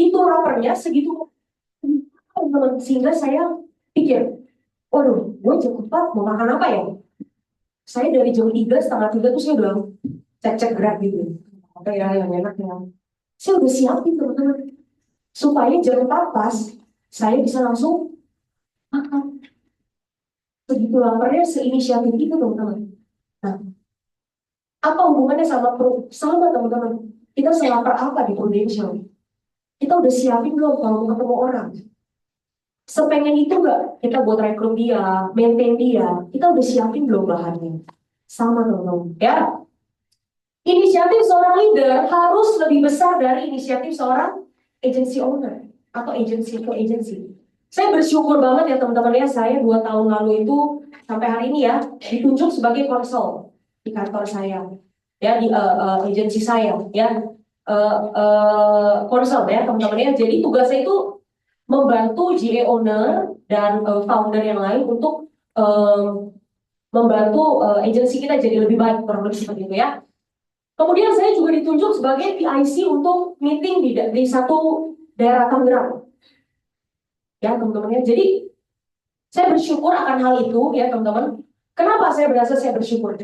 segitu laparnya, segitu teman-teman, sehingga saya pikir, waduh, gue jam 4 mau makan apa ya? Saya dari jam 3, setengah 3 tuh saya udah cek-cek gerak gitu. Apa ya yang enak ya? Saya udah siapin teman-teman. Supaya jam 4 pas, saya bisa langsung makan. Segitu laparnya, seinisiatif itu teman-teman. Nah, apa hubungannya sama perut? Sama teman-teman. Kita selapar apa di Prudential? Kita udah siapin belum kalau mau ketemu orang? Sepengen itu nggak kita buat rekrut dia, maintain dia? Kita udah siapin belum bahannya? Sama teman-teman. Ya, inisiatif seorang leader harus lebih besar dari inisiatif seorang agency owner atau agency ke agency. Saya bersyukur banget ya teman-teman ya, saya 2 tahun lalu itu sampai hari ini ya ditunjuk sebagai konsul di kantor saya, ya di agency saya, ya konsul ya teman-teman ya. Jadi tugas saya itu membantu GA owner dan founder yang lain untuk membantu agency kita jadi lebih baik, kurang lebih seperti itu ya. Kemudian saya juga ditunjuk sebagai PIC untuk meeting di satu daerah Tangerang. Ya teman-teman ya. Jadi saya bersyukur akan hal itu ya teman-teman. Kenapa saya berasa saya bersyukur?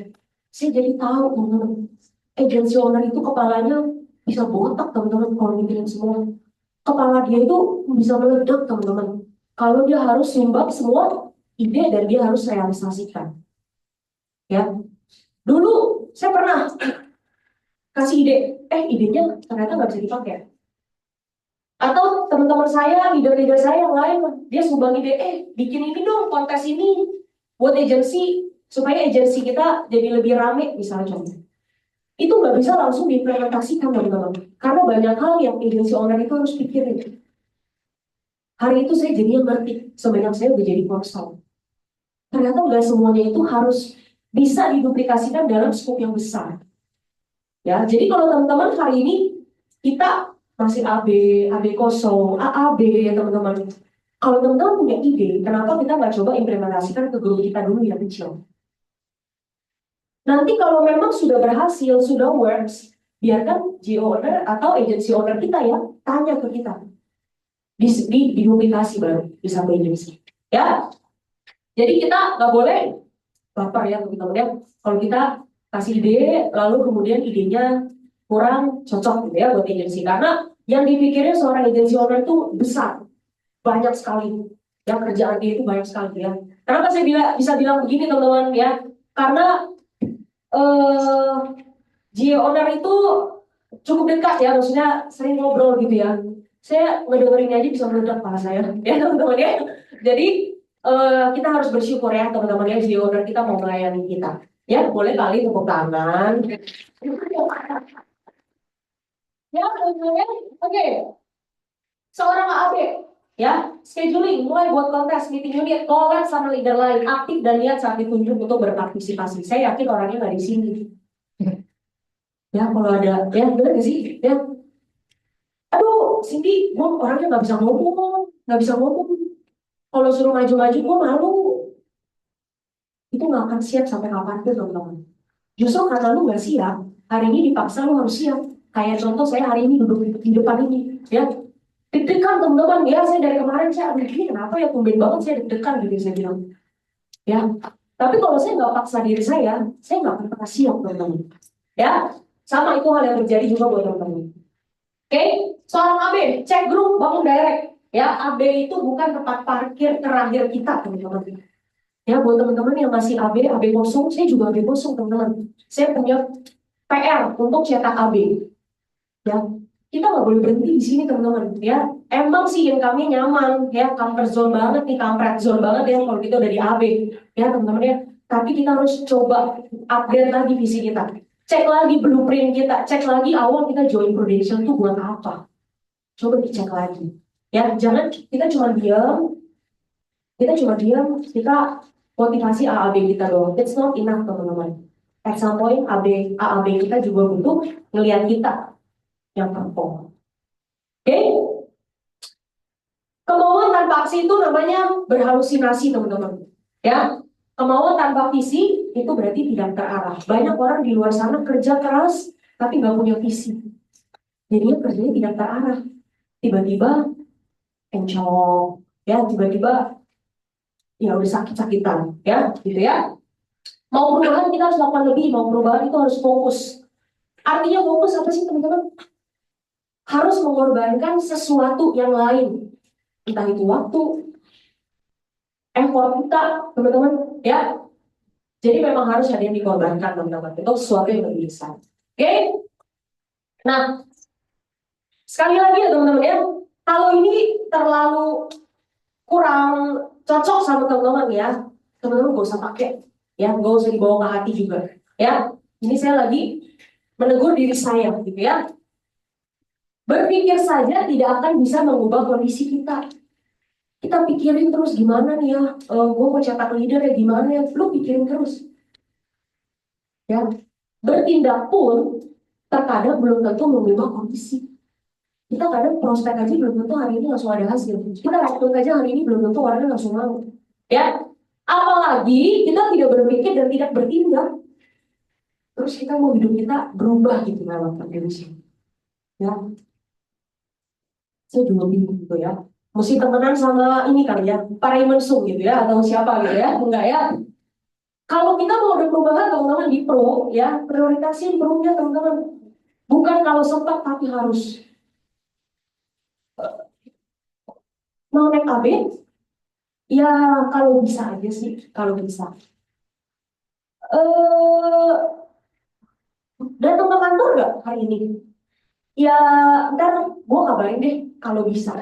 Saya jadi tahu teman-teman. Agency owner itu kepalanya bisa botak teman-teman kalau mikirin semua. Kepala dia itu bisa meledak teman-teman. Kalau dia harus sumbang semua ide dan dia harus realisasikan. Ya. Dulu saya pernah kasih ide, idenya ternyata nggak bisa dipakai. Atau teman-teman saya, leader-leader saya yang lain, dia sumbang ide, bikin ini dong, kontes ini buat agensi, supaya agensi kita jadi lebih rame, misalnya contoh. Itu nggak bisa langsung diimplementasikan, teman-teman. Karena banyak hal yang agensi owner itu harus pikirin. Hari itu saya jadi yang ngerti, semenjak saya udah jadi konsul. Ternyata nggak semuanya itu harus bisa diduplikasikan dalam skop yang besar. Ya, jadi kalau teman-teman hari ini kita masih AB kosong, AAB ya teman-teman. Kalau teman-teman punya ide, kenapa kita nggak coba implementasikan ke grup kita dulu yang kecil? Nanti kalau memang sudah berhasil, sudah works, biarkan GO owner atau agency owner kita ya tanya ke kita. Diduplikasi baru bisa agency. Ya, jadi kita nggak boleh baper ya teman-teman ya. Kalau kita kasih ide, lalu kemudian idenya kurang cocok gitu ya buat agensi, karena yang dipikirin seorang agensi owner itu besar, banyak sekali ya, kerjaan dia itu banyak sekali ya. Kenapa saya bisa bilang begini teman-teman ya, karena GA owner itu cukup dekat ya, maksudnya sering ngobrol gitu ya. Saya ngedengerin aja bisa meledak kepala saya ya teman-teman ya. Jadi kita harus bersyukur ya teman-teman ya, GA owner kita mau melayani kita. Ya, boleh kali tepuk tangan. Ya, teman-teman. Oke. Seorang AB, ya, scheduling, mulai buat kontes, meeting unit, collab sama leader lain, aktif dan niat saat ditunjuk untuk berpartisipasi. Saya yakin orangnya nggak di sini. Ya, kalau ada, ya, bener nggak sih? Ya, aduh, Cindy, gue orangnya nggak bisa ngomong. Kalau suruh maju-maju, gue malu. Itu nggak akan siap sampai kapan tuh, teman-teman. Justru karena lu nggak siap, hari ini dipaksa lu harus siap. Kayak contoh saya hari ini duduk di depan ini, ya. Deg-degan teman-teman, ya saya dari kemarin saya ini kenapa ya tumben banget saya deg-degan gitu saya bilang. Ya, tapi kalau saya nggak paksa diri saya nggak akan pernah siap teman-teman. Ya, sama itu hal yang terjadi juga buat teman-teman. Oke, seorang AB, cek grup, bangun direct. Ya, AB itu bukan tempat parkir terakhir kita teman-teman. Ya, buat teman-teman yang masih AB kosong, saya juga AB kosong teman-teman. Saya punya PR untuk cetak AB. Ya, kita nggak boleh berhenti di sini teman-teman. Ya, emang sih kami nyaman, ya comfort zone banget nih, comfort zone banget ya kalau kita udah di AB, ya teman-teman ya. Tapi kita harus coba upgrade lagi visi kita, cek lagi blueprint kita, cek lagi awal kita join Prudential itu buat apa. Coba dicek lagi. Ya, jangan kita cuma diam, kita motivasi AAB kita doang. It's not enough teman-teman. At some point AAB kita juga butuh ngelihat kita yang perform. Oke? Kemauan tanpa aksi itu namanya berhalusinasi teman-teman. Ya, kemauan tanpa visi itu berarti tidak terarah. Banyak orang di luar sana kerja keras tapi nggak punya visi. Jadinya kerjanya tidak terarah. tiba-tiba encok, ya tiba-tiba ya udah sakit-sakitan, ya gitu ya. Mau perubahan kita harus lakukan lebih, mau perubahan itu harus fokus. Artinya fokus apa sih teman-teman? Harus mengorbankan sesuatu yang lain, entah itu waktu, effort kita, teman-teman, ya. Jadi memang harus ada yang dikorbankan, teman-teman. Itu sesuatu yang lebih besar. Oke? Nah, sekali lagi ya teman-teman ya, kalau ini terlalu kurang cocok sama teman-teman ya, teman-teman gak usah pakai, ya, gak usah dibawa ke hati juga, ya. Ini saya lagi menegur diri saya, gitu ya. Berpikir saja tidak akan bisa mengubah kondisi kita. Kita pikirin terus gimana nih ya, gue mau cetak leader ya gimana ya, lu pikirin terus, ya. Bertindak pun terkadang belum tentu mengubah kondisi. Kita kadang prospek aja belum tentu hari ini langsung ada hasil. Kita rekrut aja hari ini belum tentu orangnya langsung mau. Ya, apalagi kita tidak berpikir dan tidak bertindak. Terus kita mau hidup kita berubah gitu lewat Indonesia. Ya, saya juga bingung gitu ya. Mesti temenan sama ini kali ya, Pak Raymond Sung gitu ya, atau siapa gitu ya, enggak ya. Kalau kita mau ada perubahan teman-teman di pro, ya prioritasin pro-nya teman-teman. Bukan kalau sempat tapi harus. Mau naik AB, ya kalau bisa aja sih, kalau bisa. Eh, datang ke kantor nggak hari ini? Ya, ntar gue kabarin deh kalau bisa.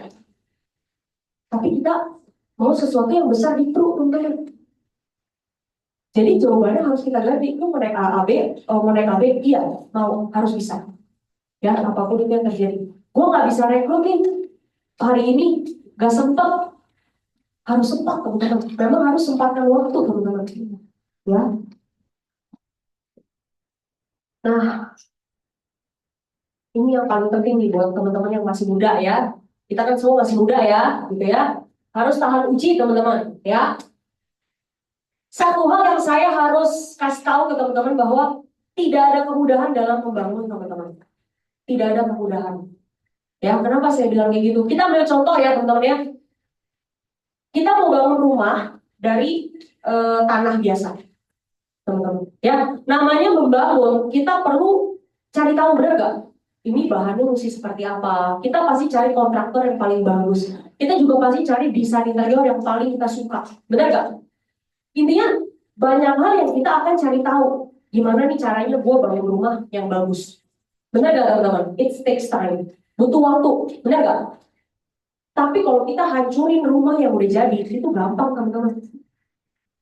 Tapi kita mau sesuatu yang besar di perut, teman-teman. Jadi jawabannya harus kita ganti. Lu mau naik AB, mau naik AB, iya, mau, harus bisa. Ya, apapun itu yang terjadi. Gue nggak bisa rekrutin hari ini, nggak sempat. Harus sempat, teman-teman. Memang harus sempatkan waktu, teman-teman. Ya, nah ini yang paling penting nih buat teman-teman yang masih muda ya. Kita kan semua masih muda ya, gitu ya. Harus tahan uji, teman-teman. Ya, satu hal yang saya harus kasih tahu ke teman-teman bahwa tidak ada kemudahan dalam membangun, teman-teman. Tidak ada kemudahan. Ya, kenapa saya bilang kayak gitu? Kita ambil contoh ya, teman-teman ya. Kita mau bangun rumah dari tanah biasa, teman-teman. Ya, namanya membangun, kita perlu cari tahu benar gak? Ini bahannya mesti seperti apa? Kita pasti cari kontraktor yang paling bagus. Kita juga pasti cari desain interior yang paling kita suka. Benar gak? Intinya banyak hal yang kita akan cari tahu gimana nih caranya gue bangun rumah yang bagus. Benar gak teman-teman? It takes time. Butuh waktu. Benar gak? Tapi kalau kita hancurin rumah yang udah jadi, itu gampang teman-teman.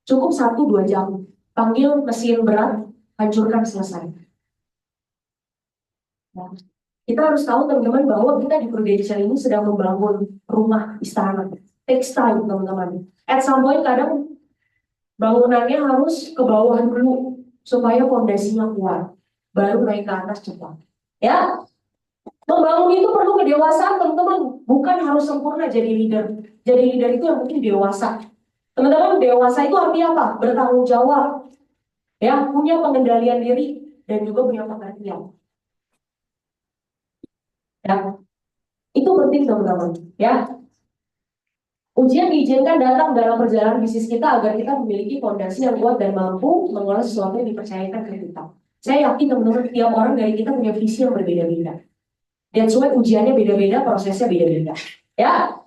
Cukup 1-2 jam. Panggil mesin berat, hancurkan selesai. Ya. Kita harus tahu teman-teman bahwa kita di Prudential ini sedang membangun rumah istana. Takes time teman-teman. At some point kadang bangunannya harus ke bawah dulu supaya fondasinya kuat, baru naik ke atas cepat. Ya, membangun itu perlu kedewasaan teman-teman, bukan harus sempurna jadi leader. Jadi leader itu yang penting dewasa. Teman-teman, dewasa itu artinya apa? Bertanggung jawab, ya, punya pengendalian diri dan juga punya pengertian. Ya, itu penting teman-teman. Ya, ujian diizinkan datang dalam perjalanan bisnis kita agar kita memiliki fondasi yang kuat dan mampu mengolah sesuatu yang dipercayakan ke kita. Saya yakin teman-teman tiap orang dari kita punya visi yang berbeda-beda. Dan why ujiannya beda-beda, prosesnya beda-beda. Ya,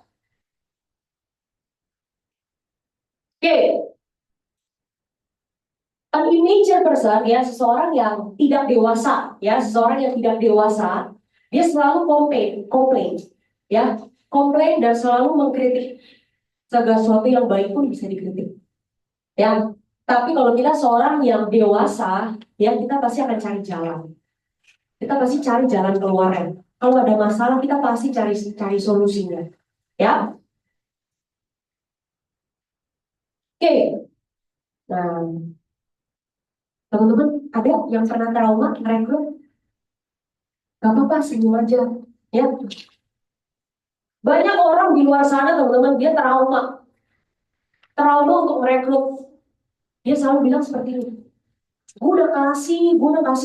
oke. An immature person ya, seseorang yang tidak dewasa, ya, seseorang yang tidak dewasa, dia selalu komplain, ya, komplain dan selalu mengkritik segala sesuatu yang baik pun bisa dikritik. Ya, tapi kalau kita seorang yang dewasa, ya kita pasti akan cari jalan. Kita pasti cari jalan keluarnya. Kalau ada masalah, kita pasti cari solusinya. Ya, oke. Nah, teman-teman ada yang pernah trauma rekrut? Gak apa-apa, senyum aja. Ya, banyak orang di luar sana teman-teman dia trauma untuk merekrut. Dia selalu bilang seperti ini. Gue udah kasih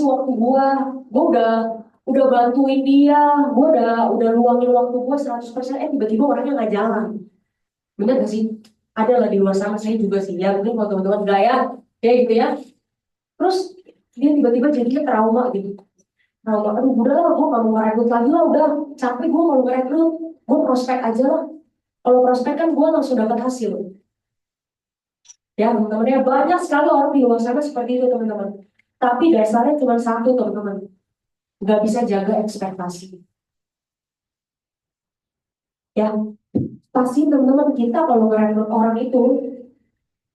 waktu gue udah udah bantuin dia, gue udah luangin waktu gue 100%, tiba-tiba orangnya nggak jalan. Bener gak sih? Ada lah di luar sana, saya juga sih ya, mungkin kalau teman-teman enggak ya, kayak gitu ya. Terus dia tiba-tiba jadinya trauma gitu. Trauma, aduh udah lah, gue gak mau ngerekrut lagi lah, udah capek gue mau ngerekrut, gue prospek aja lah. Kalau prospek kan gue langsung dapat hasil. Ya teman-teman ya, banyak sekali orang di luar sana seperti itu teman-teman. Tapi dasarnya cuma satu teman-teman, nggak bisa jaga ekspektasi. Ya, pasti teman-teman kita kalau ngerekrut orang itu,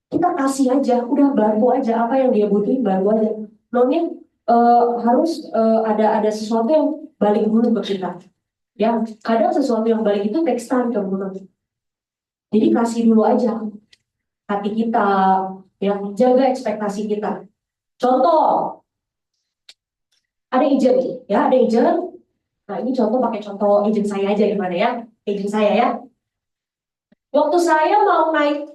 kita kasih aja, udah bantu aja apa yang dia butuhin, bantu aja. Nonya harus ada sesuatu yang balik dulu ke kita. Ya, kadang sesuatu yang balik itu takes time teman-teman. Jadi kasih dulu aja hati kita, ya jaga ekspektasi kita. Contoh, ada agent, ya ada agent. Nah ini contoh pakai contoh agent saya aja gimana ya, agent saya ya. Waktu saya mau naik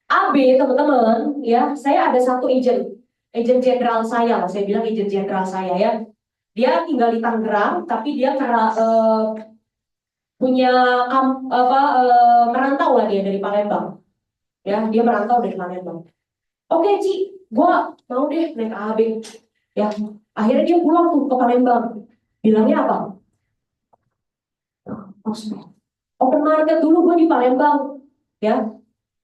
AB teman-teman, ya saya ada satu agent jenderal saya lah, saya bilang agent jenderal saya ya. Dia tinggal di Tangerang, tapi dia punya merantau lah dia dari Palembang. Ya, dia merantau dari Palembang. Oke, Ci, gua mau deh naik AB. Ya, akhirnya dia pulang tuh ke Palembang. Bilangnya apa? Prospek. Open market dulu gue di Palembang. Ya,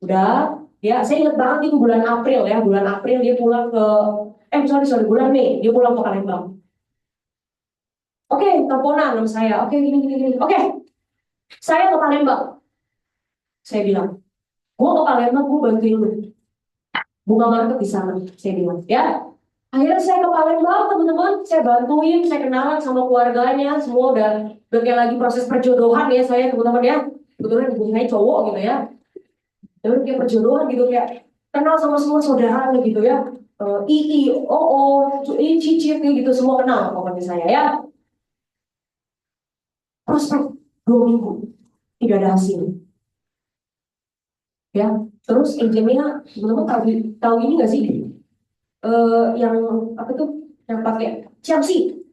udah. Ya, saya ingat banget itu bulan April ya. Bulan April dia pulang ke sorry, bulan Mei dia pulang ke Palembang. Oke, teleponan sama saya. Oke, gini. Oke, saya ke Palembang. Saya bilang, gue ke Palembang, gue bantuin lu. Bunga market di sana, saya bilang. Ya, akhirnya saya ke Palembang, teman-teman. Saya bantuin, saya kenalan sama keluarganya. Semua udah kayak lagi proses perjodohan ya saya, teman-teman ya. Kebetulan ibu saya cowok gitu ya. Terus kayak perjodohan gitu, kayak kenal sama semua saudaranya gitu ya. Cicit gitu, semua kenal pokoknya saya ya. Prospek 2 minggu tidak ada hasil ya. Terus agennya teman-teman tahu ini nggak sih, yang apa tuh, yang pakai Ciamsi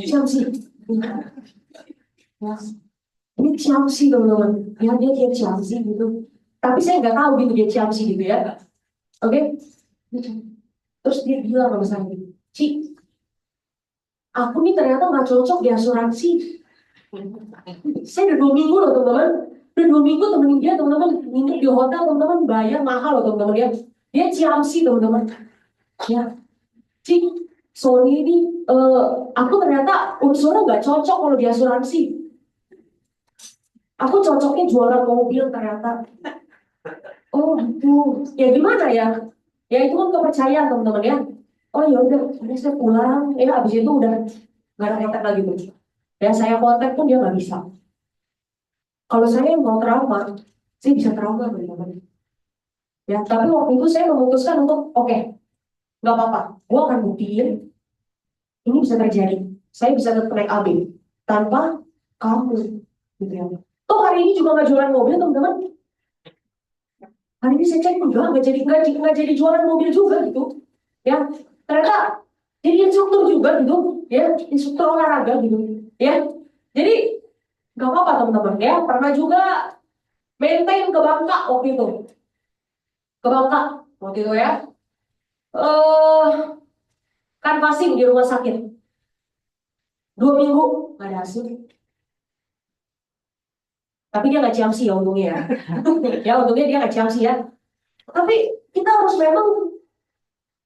ya, ini Ciamsi teman-teman ya, dia kayak Ciamsi gitu, tapi saya nggak tahu gitu dia Ciamsi gitu ya. Oke. Terus dia bilang sama saya gitu, Ci, aku nih ternyata nggak cocok di asuransi. Saya udah 2 minggu loh teman-teman, udah 2 minggu temenin dia teman-teman, nginep di hotel teman-teman, bayar mahal loh teman-teman ya. Dia Ciamsi teman-teman ya. Cik, Sony ini aku ternyata unsurnya nggak cocok kalau di asuransi. Aku cocoknya jualan mobil ternyata. Oh gitu. Ya gimana ya? Ya itu kan kepercayaan teman-teman ya. Oh ya udah, ini saya pulang. Ya abis itu udah nggak ada kontak lagi tuh. Ya saya kontak pun dia nggak bisa. Kalau saya mau trauma, saya bisa trauma teman-teman. Ya, tapi waktu itu saya memutuskan untuk oke, nggak apa-apa. Gue akan buktiin ini bisa terjadi. Saya bisa tetap naik AB tanpa kamu, gitu ya. Toh hari ini juga nggak jualan mobil teman-teman. Hari ini saya cek enggak, nggak jadi jualan mobil juga gitu. Ya, ternyata jadi instruktur juga gitu, ya, instruktur olahraga gitu, ya. Jadi nggak apa-apa teman-teman ya. Pernah juga maintain ke Bangka waktu itu, ya. Eh, kan pasing di rumah sakit 2 minggu nggak ada hasil. Tapi dia nggak Chelsea ya untungnya ya. Ya untungnya dia nggak Chelsea ya. Tapi kita harus memang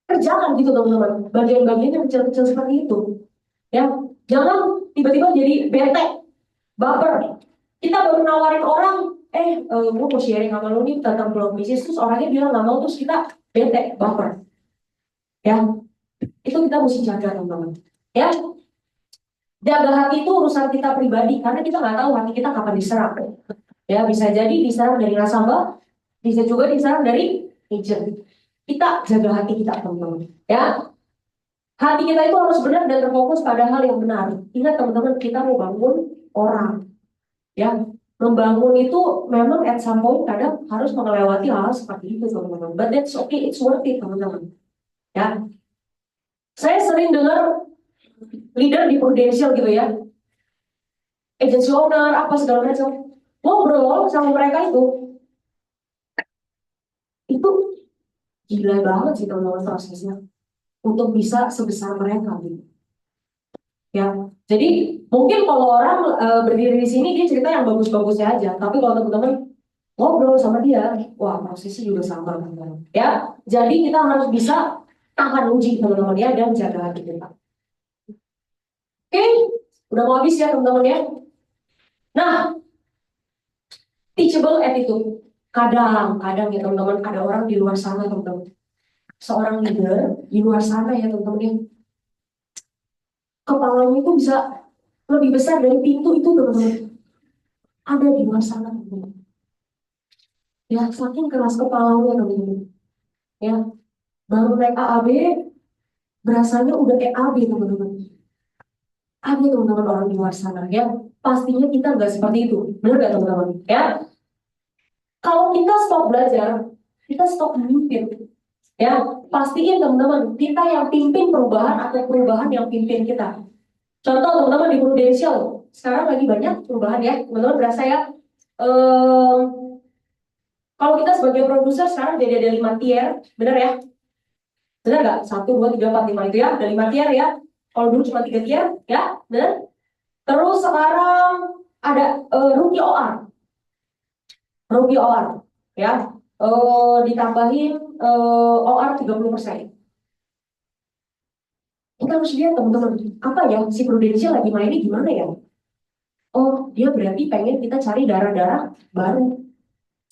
kerjakan gitu teman-teman. Bagian-bagian yang kecil-kecil seperti itu. Ya, jangan tiba-tiba jadi bete, baper. Kita baru nawarin orang, gue mau sharing sama lo nih tentang blog bisnis, terus orangnya bilang nggak mau, terus kita bete, baper. Ya, itu kita mesti jaga teman-teman. Ya, jaga hati itu urusan kita pribadi, karena kita nggak tahu hati kita kapan diserang. Ya, bisa jadi diserang dari nasabah, bisa juga diserang dari agent. Kita jaga hati kita teman-teman. Ya, hati kita itu harus benar dan terfokus pada hal yang benar. Ingat teman-teman, kita mau bangun orang. Ya, membangun itu memang at some point kadang harus melewati hal seperti itu teman-teman. But that's okay, it's worth it teman-teman. Ya, saya sering dengar leader di Prudential gitu ya, agency owner apa segala macam, ngobrol sama mereka itu gila banget sih teman-teman prosesnya untuk bisa sebesar mereka gitu ya. Jadi mungkin kalau orang berdiri di sini dia cerita yang bagus-bagusnya aja, tapi kalau teman-teman ngobrol sama dia, wah prosesnya juga sama teman-teman ya. Jadi kita harus bisa tahan uji teman-teman ya, dan jaga hati kita. Oke, udah mau habis ya teman-teman ya. Nah, teachable attitude. Kadang-kadang ya teman-teman, ada orang di luar sana teman-teman, seorang leader di luar sana ya teman-teman ya, kepalanya itu bisa lebih besar dari pintu itu teman-teman. Ada di luar sana teman-teman. Ya, saking keras kepalanya teman-teman. Ya, baru naik AAB, berasanya udah EAB teman-teman. Ada teman-teman orang di luar sana ya. Pastinya kita nggak seperti itu. Benar nggak teman-teman? Ya, kalau kita stop belajar, kita stop memimpin. Ya, pastiin teman-teman, kita yang pimpin perubahan atau perubahan yang pimpin kita. Contoh teman-teman di Prudential, sekarang lagi banyak perubahan ya. Teman-teman berasa ya, ehm, kalau kita sebagai produser sekarang jadi ada 5 tier, benar ya? Benar nggak? 1, 2, 3, 4, 5 itu ya, ada 5 tier ya. Kalau dulu cuma 3 tier, ya, benar? Terus sekarang ada rookie OR, ya, ditambahin OR 30%. Kita harus lihat teman-teman, apa ya si Prudential lagi mainnya gimana ya? Oh, dia berarti pengen kita cari darah-darah baru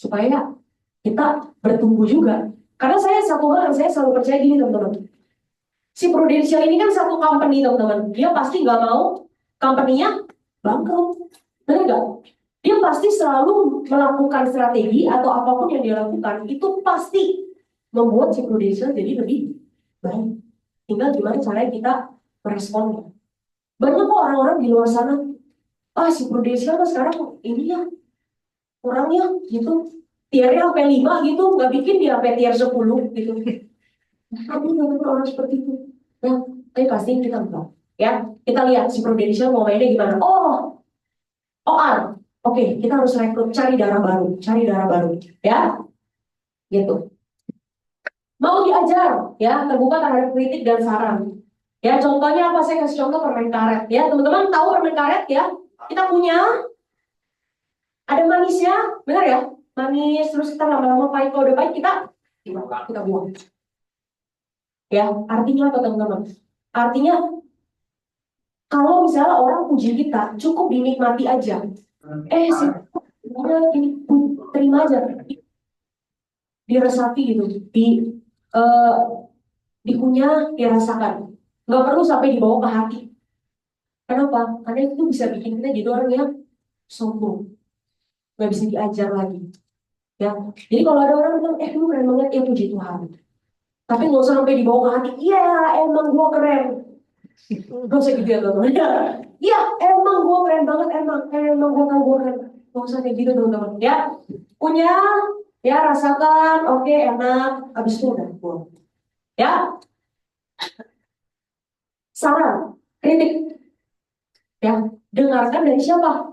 supaya kita bertumbuh juga. Karena saya satu hal yang saya selalu percaya gini teman-teman. Si Prudential ini kan satu company teman-teman. Dia pasti nggak mau company-nya bangkrut. Benar nggak? Dia pasti selalu melakukan strategi atau apapun yang dia lakukan itu pasti membuat si Prudential jadi lebih baik. Tinggal gimana caranya kita meresponnya. Banyak kok orang-orang di luar sana, ah si Prudential kan sekarang ini ya kurangnya gitu, tiernya sampai 5 gitu, nggak bikin dia sampai tier 10 gitu. Tapi nggak orang seperti itu ya, tapi pasti kita enggak ya. Kita lihat si Prudential mau mainnya gimana. Oh, OR, oke, kita harus rekrut, cari darah baru ya gitu. Mau diajar ya, terbuka terhadap kritik dan saran ya. Contohnya apa, saya kasih contoh permen karet ya. Teman-teman tahu permen karet ya, kita punya, ada manisnya, benar ya, manis, terus kita lama-lama pahit. Kalau udah pahit kita buang ya. Artinya apa teman-teman? Artinya kalau misalnya orang puji kita cukup dinikmati aja, sih udah ini terima aja, diresapi gitu, eh, dikunyah, dirasakan, nggak perlu sampai dibawa ke hati. Kenapa? Karena itu bisa bikin kita jadi orang yang sombong, nggak bisa diajar lagi ya. Jadi kalau ada orang bilang lu keren banget ya, puji Tuhan, tapi nggak usah sampai dibawa ke hati. Iya, emang gua keren. Gak usah gitu ya teman-teman. Iya, emang gua keren banget, emang gua tahu gua keren. Gak usah kayak gitu teman-teman ya. Punya ya, rasakan, oke, enak, habis itu udah buang ya. Saran, kritik ya, dengarkan dari siapa?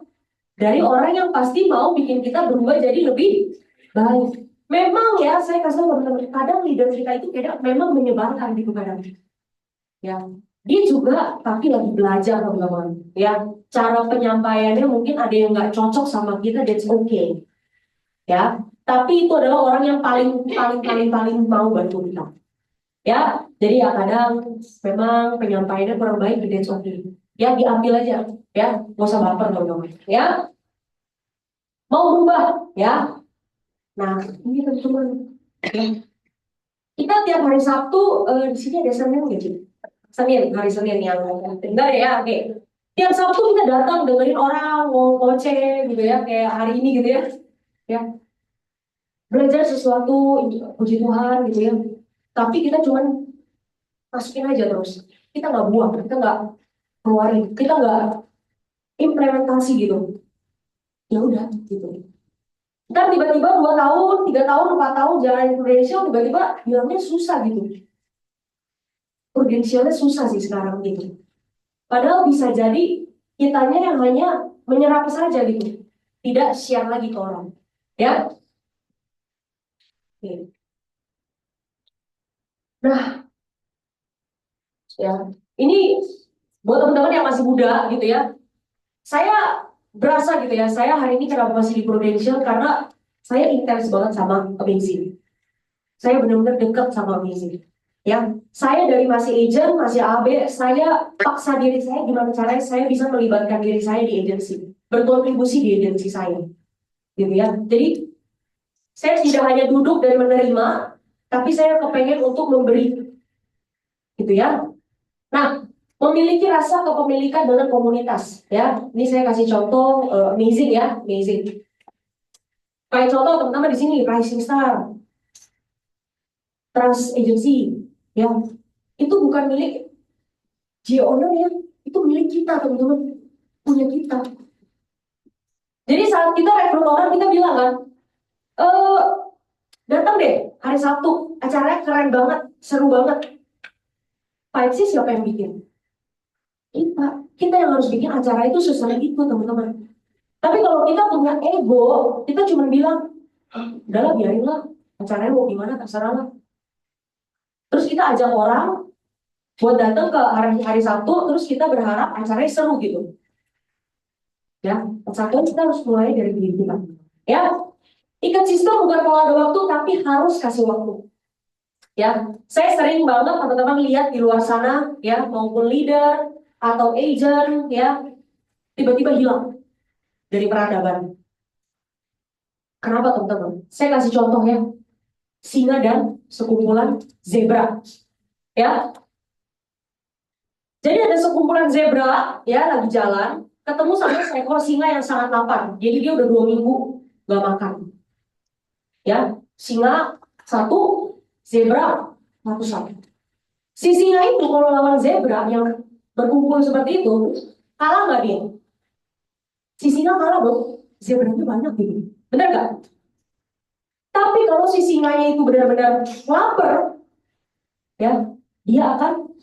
Dari orang yang pasti mau bikin kita berubah jadi lebih baik. Memang ya, saya kasih tahu teman-teman, kadang leader kita itu kadang memang menyebalkan gitu kadang ya. Dia juga tapi lagi belajar teman-teman ya. Cara penyampaiannya mungkin ada yang nggak cocok sama kita, that's okay ya. Tapi itu adalah orang yang paling paling paling paling mau bantu kita ya. Jadi ya kadang memang penyampaiannya kurang baik, that's okay ya, diambil aja ya, nggak usah baper teman-teman ya. Mau berubah ya. Nah, ini teman-teman ya. Kita tiap hari Sabtu di sini ada Senin nggak sih? Senin, hari Senin yang benar ya, oke. Tiap Sabtu kita datang dengerin orang ngoceh gitu ya, kayak hari ini gitu ya. Ya, belajar sesuatu, puji Tuhan gitu ya. Tapi kita cuman masukin aja terus. Kita nggak buang, kita nggak keluarin, kita nggak implementasi gitu. Ya udah gitu. Ntar tiba-tiba 2 tahun, 3 tahun, 4 tahun jalan Indonesia, tiba-tiba bilangnya susah gitu. Prudentialnya susah sih sekarang gitu. Padahal bisa jadi kitanya yang hanya menyerap saja gitu, tidak share lagi ke orang. Ya, oke. Nah, ya ini buat teman-teman yang masih muda gitu ya. Saya berasa gitu ya, saya hari ini kenapa masih di Prudential karena saya intens banget sama Amazing. Saya benar-benar dekat sama Amazing. Ya, saya dari masih agent, masih AB, saya paksa diri saya gimana caranya saya bisa melibatkan diri saya di agensi, berkontribusi di agensi saya, gitu ya. Jadi saya tidak hanya duduk dan menerima, tapi saya kepengen untuk memberi, gitu ya. Nah, memiliki rasa kepemilikan dengan komunitas, ya. Ini saya kasih contoh Amazing ya, Amazing. Kayak contoh teman-teman di sini, Rising Star, Trust Agency, ya. Itu bukan milik owner ya, itu milik kita teman-teman, punya kita. Jadi saat kita rekrut orang kita bilang kan, eh datang deh hari Sabtu, acaranya keren banget, seru banget. Pak sih siapa yang bikin? Kita yang harus bikin acara itu sesuai itu teman-teman. Tapi kalau kita punya ego, kita cuma bilang, udahlah biarin lah, acaranya mau gimana terserah lah. Terus kita ajak orang buat datang ke hari Sabtu, terus kita berharap acaranya seru gitu. Ya, satu kita harus mulai dari diri kita. Ya, ikat sistem bukan kalau ada waktu, tapi harus kasih waktu. Ya, saya sering banget teman-teman lihat di luar sana, ya, maupun leader atau agent, ya, tiba-tiba hilang dari peradaban. Kenapa teman-teman? Saya kasih contoh ya, singa dan sekumpulan zebra. Ya, jadi ada sekumpulan zebra, ya, lagi jalan, ketemu sama seekor singa yang sangat lapar. Jadi dia udah 2 minggu gak makan. Ya, singa satu, zebra satu. Si singa itu kalau lawan zebra yang berkumpul seperti itu, kalah nggak dia? Si singa kalah dong, zebranya banyak gitu. Benar nggak? Tapi kalau si singanya itu benar-benar lapar, ya, dia akan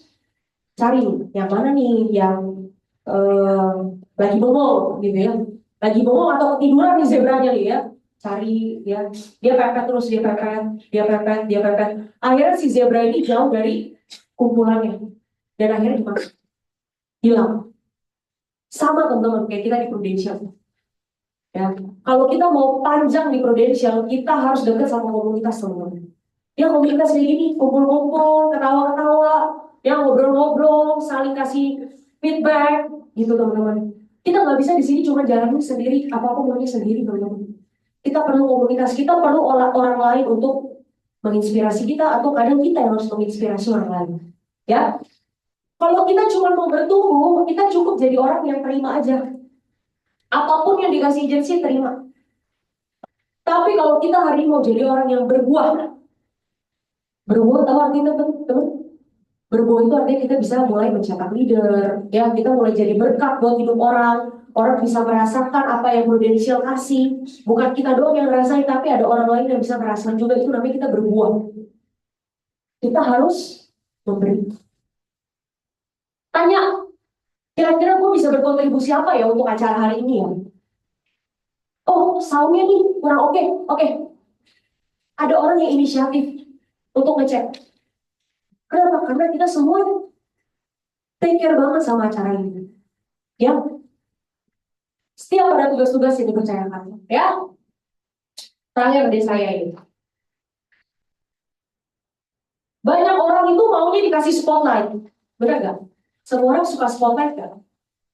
cari yang mana nih yang eh, lagi bengong gitu ya, lagi bengong atau ketiduran nih zebranya nih ya, cari ya, dia pepet terus, dia pepet, dia pepet, dia pepet. Akhirnya si zebra ini jauh dari kumpulannya dan akhirnya dimakan, hilang. Sama teman-teman kayak kita di Prudential. Ya, kalau kita mau panjang di Prudential, kita harus dekat sama komunitas teman-teman. Ya komunitas kayak gini, kumpul-kumpul, ketawa-ketawa, ya ngobrol-ngobrol, saling kasih feedback, gitu teman-teman. Kita nggak bisa di sini cuma jalanin sendiri, apa-apa maunya sendiri teman-teman. Kita perlu komunitas, kita perlu orang lain untuk menginspirasi kita, atau kadang kita yang harus menginspirasi orang lain. Ya, kalau kita cuma mau bertumbuh, kita cukup jadi orang yang terima aja. Apapun yang dikasih agensi terima. Tapi kalau kita hari ini mau jadi orang yang berbuah, berbuah tahu artinya teman-teman? Berbuah itu artinya kita bisa mulai mencetak leader, ya kita mulai jadi berkat buat hidup orang. Orang bisa merasakan apa yang Prudential kasih. Bukan kita doang yang ngerasain, tapi ada orang lain yang bisa merasakan juga. Itu namanya kita berbuah. Kita harus memberi. Tanya, kira-kira gue bisa berkontribusi apa ya untuk acara hari ini ya? Oh, soundnya nih kurang oke. Oke, ada orang yang inisiatif untuk ngecek. Kenapa? Karena kita semua take care banget sama acara ini. Ya, setiap ada tugas-tugas yang dipercayakan. Ya, terakhir dari saya ini. Banyak orang itu maunya dikasih spotlight. Benar nggak? Semua orang suka spotlight kan?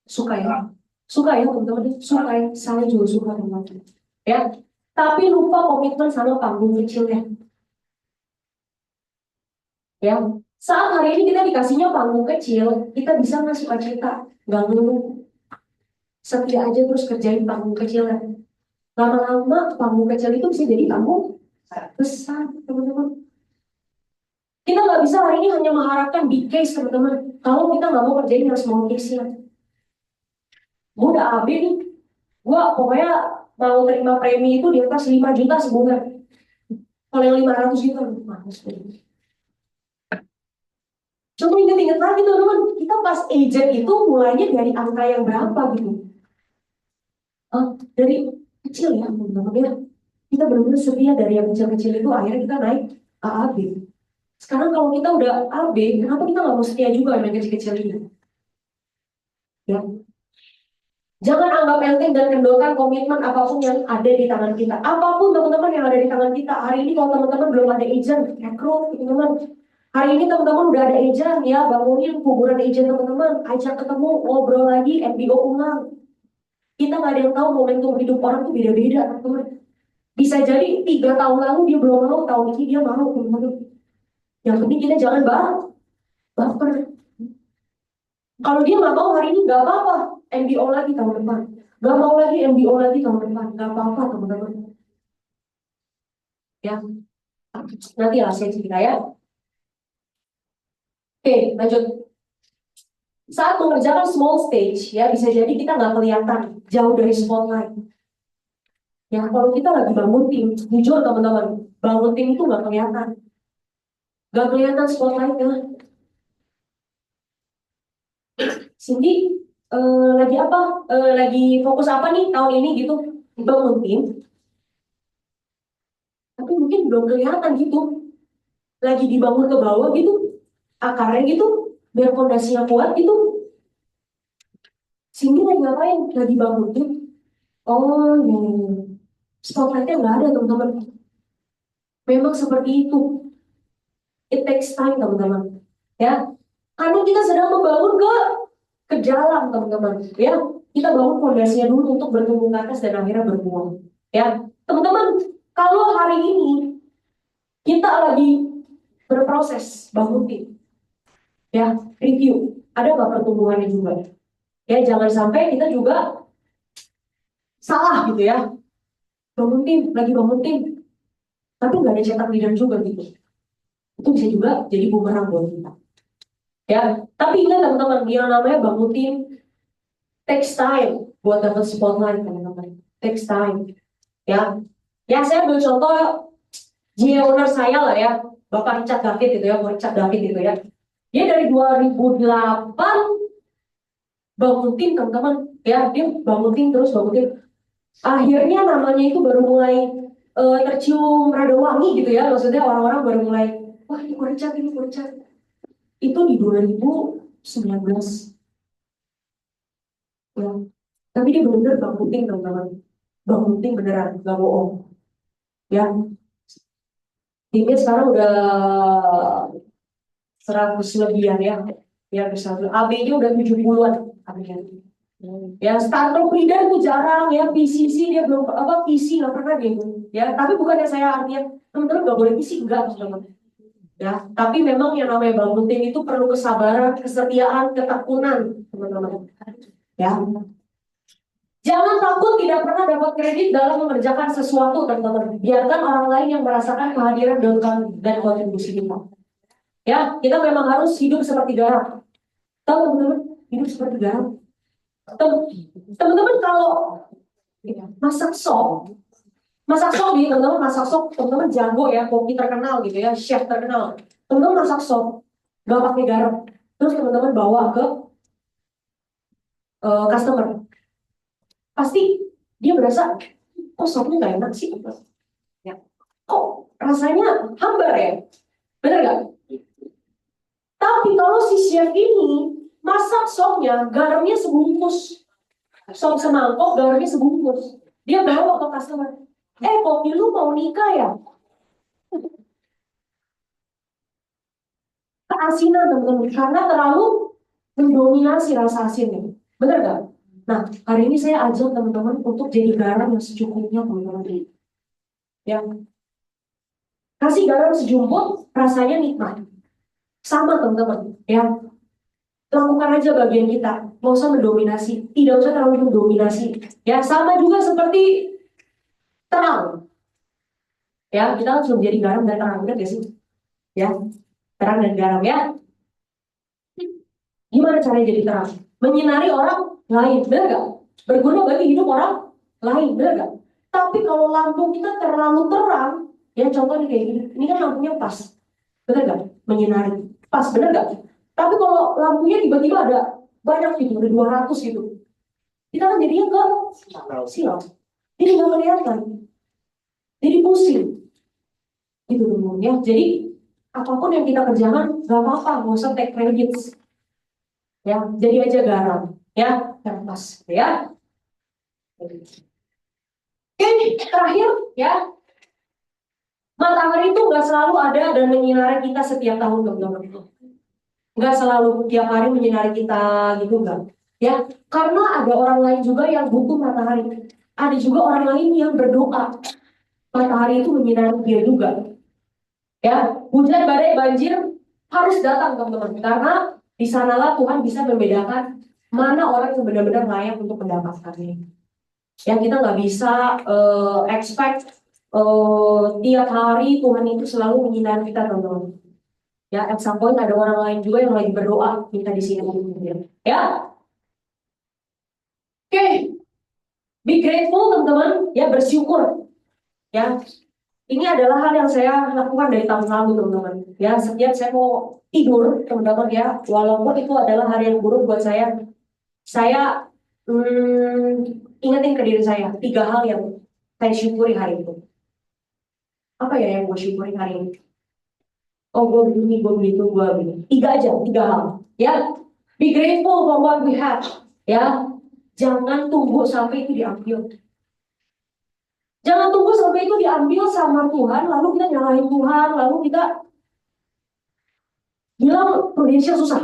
Suka ya? Suka ya teman-teman? Suka ya? Saya juga suka teman-teman. Ya, tapi lupa komitmen sama panggung kecilnya. Ya, saat hari ini kita dikasihnya panggung kecil, kita bisa nggak sukacita, nggak ngeluh, setia aja terus kerjain panggung kecilnya. Lama-lama panggung kecil itu bisa jadi panggung besar, teman-teman. Kita nggak bisa hari ini hanya mengharapkan big case, teman-teman. Kalau kita nggak mau kerjain yang small case-nya. Gue udah AB nih, gue pokoknya mau terima premi itu di atas 5 juta sebulan. Kalau yang 500 juta, mahal sekali. Coba ingat-ingat lagi teman-teman, kita pas agent itu mulainya dari angka yang berapa gitu? Dari kecil ya teman-teman ya. Kita benar-benar setia dari yang kecil-kecil itu akhirnya kita naik AAB. Sekarang kalau kita udah AB, kenapa kita nggak mau setia juga dengan kecil-kecil ini? Ya. Jangan anggap enteng dan kendorkan komitmen apapun yang ada di tangan kita. Apapun teman-teman yang ada di tangan kita. Hari ini kalau teman-teman belum ada agent, rekrut teman-teman. Hari ini teman-teman udah ada agent ya, bangunin kuburan agent teman-teman. Ajak ketemu, ngobrol lagi, MBO ulang. Kita nggak ada yang tahu momentum hidup orang tuh beda-beda teman-teman. Bisa jadi 3 tahun lalu dia belum mau, tahun ini dia mau teman-teman. Yang penting kita jangan baper. Kalau dia nggak mau hari ini nggak apa-apa, MBO lagi tahun depan. Nggak mau lagi MBO lagi tahun depan, nggak apa-apa teman-teman. Ya, nanti lah saya cerita ya. Oke, lanjut. Saat mengerjakan small stage, ya bisa jadi kita nggak kelihatan jauh dari spotlight. Ya, kalau kita lagi bangun tim, jujur teman-teman, bangun tim itu nggak kelihatan spotlightnya. Cindy, lagi apa? Lagi fokus apa nih tahun ini gitu? Bangun tim, tapi mungkin belum kelihatan gitu. Lagi dibangun ke bawah gitu, akarnya gitu, biar fondasinya kuat gitu. Cindy lagi ngapain? Lagi bangun tim. Oh, ya. Spotlightnya nggak ada teman-teman. Memang seperti itu. It takes time teman-teman. Ya, karena kita sedang membangun ke dalam teman-teman. Ya, kita bangun fondasinya dulu untuk bertumbuh ke atas dan akhirnya berbuah. Ya, teman-teman, kalau hari ini kita lagi berproses bangun tim, ya review, ada nggak pertumbuhannya juga? Ya, jangan sampai kita juga salah gitu ya. Lagi bangun tim, tapi nggak ada cetak leader juga gitu. Itu bisa juga jadi bumerang buat kita. Ya, tapi ingat teman-teman, yang namanya bangun tim takes time buat dapat spotlight teman-teman. Takes time. Ya, ya saya ambil contoh owner saya lah ya, Bapak Richard David itu ya, Richard David itu ya. Dia dari 2008 bangun tim teman-teman. Ya, dia bangun tim terus bangun tim. Akhirnya namanya itu baru mulai tercium rada wangi gitu ya. Maksudnya orang-orang baru mulai, wah ini Richard, ini Richard. Itu di 2019. Ya. Tapi dia benar-benar bangun tim teman-teman. Bangun tim beneran, gak bohong. Ya, timnya sekarang udah 100 lebihan ya. Ya bisa. AB-nya udah 70-an. AB-nya. Ya, startup leader itu jarang ya. PCC dia belum apa PC nggak pernah dia. Ya, tapi bukannya saya artinya teman-teman nggak boleh PC enggak teman-teman. Ya, tapi memang yang namanya bangun tim itu perlu kesabaran, kesetiaan, ketekunan teman-teman. Ya, jangan takut tidak pernah dapat kredit dalam mengerjakan sesuatu, teman-teman. Biarkan orang lain yang merasakan kehadiran dan kontribusi kita. Ya, kita memang harus hidup seperti garam. Tahu teman-teman, hidup seperti garam. Teman-teman kalau masak sop, nih teman-teman, masak sop, teman-teman jago ya, koki terkenal gitu ya, chef terkenal. Teman-teman masak sop, gak pakai garam. Terus teman-teman bawa ke customer. Pasti dia berasa, kok sopnya gak enak sih? Ya. Kok rasanya hambar ya? Bener gak? Tapi kalau si chef ini masak sopnya, garamnya sebungkus. Sop semangkok, garamnya sebungkus. Dia bawa ke customer. Kopi lu mau nikah ya? Keasinan teman-teman, karena terlalu mendominasi rasa asinnya. Bener gak? Nah, hari ini saya ajak teman-teman untuk jadi garam yang secukupnya teman-teman. Ya, kasih garam sejumput, rasanya nikmat. Sama teman-teman, ya. Lakukan aja bagian kita, nggak usah mendominasi, tidak usah terlalu mendominasi. Ya, sama juga seperti terang. Ya, kita harus menjadi garam dan terang, benar gak sih? Ya, terang dan garam ya. Gimana caranya jadi terang? Menyinari orang lain, benar gak? Berguna bagi hidup orang lain, benar gak? Tapi kalau lampu kita terlalu terang, ya contohnya kayak gini, ini kan lampunya pas, benar gak? Menyinari, pas, benar gak? Tapi kalau lampunya tiba-tiba ada banyak gitu, ada 200 gitu, kita kan jadinya ke silau. Jadi nggak kelihatan, jadi pusing gitu teman ya. Jadi apapun yang kita kerjakan nggak apa-apa, nggak usah take credits ya. Jadi aja garam ya, pas ya. Oke, terakhir ya, matahari itu nggak selalu ada dan menyinari kita setiap tahun teman-teman. Nggak selalu tiap hari menyinari kita gitu nggak ya, karena ada orang lain juga yang butuh matahari. Ada juga orang lain yang berdoa matahari itu menyinari dia juga ya. Hujan, badai, banjir harus datang teman-teman, karena di sanalah Tuhan bisa membedakan mana orang yang benar-benar layak untuk mendapatkannya ya. Kita nggak bisa expect tiap hari Tuhan itu selalu menyinari kita teman-teman ya. At some point ada orang lain juga yang lagi berdoa minta di sini ya. Oke, be grateful teman-teman ya, bersyukur ya. Ini adalah hal yang saya lakukan dari tahun lalu teman-teman ya. Setiap saya mau tidur teman-teman ya, walaupun itu adalah hari yang buruk buat saya ingetin ke diri saya 3 hal yang saya syukuri hari itu. Apa ya yang gue syukuri hari ini? Oh, gue begini, gue begitu, gue begini. 3 hal ya. Be grateful for what we have ya. Jangan tunggu sampai itu diambil. Jangan tunggu sampai itu diambil sama Tuhan, lalu kita nyalahin Tuhan, lalu kita bilang Prudential susah.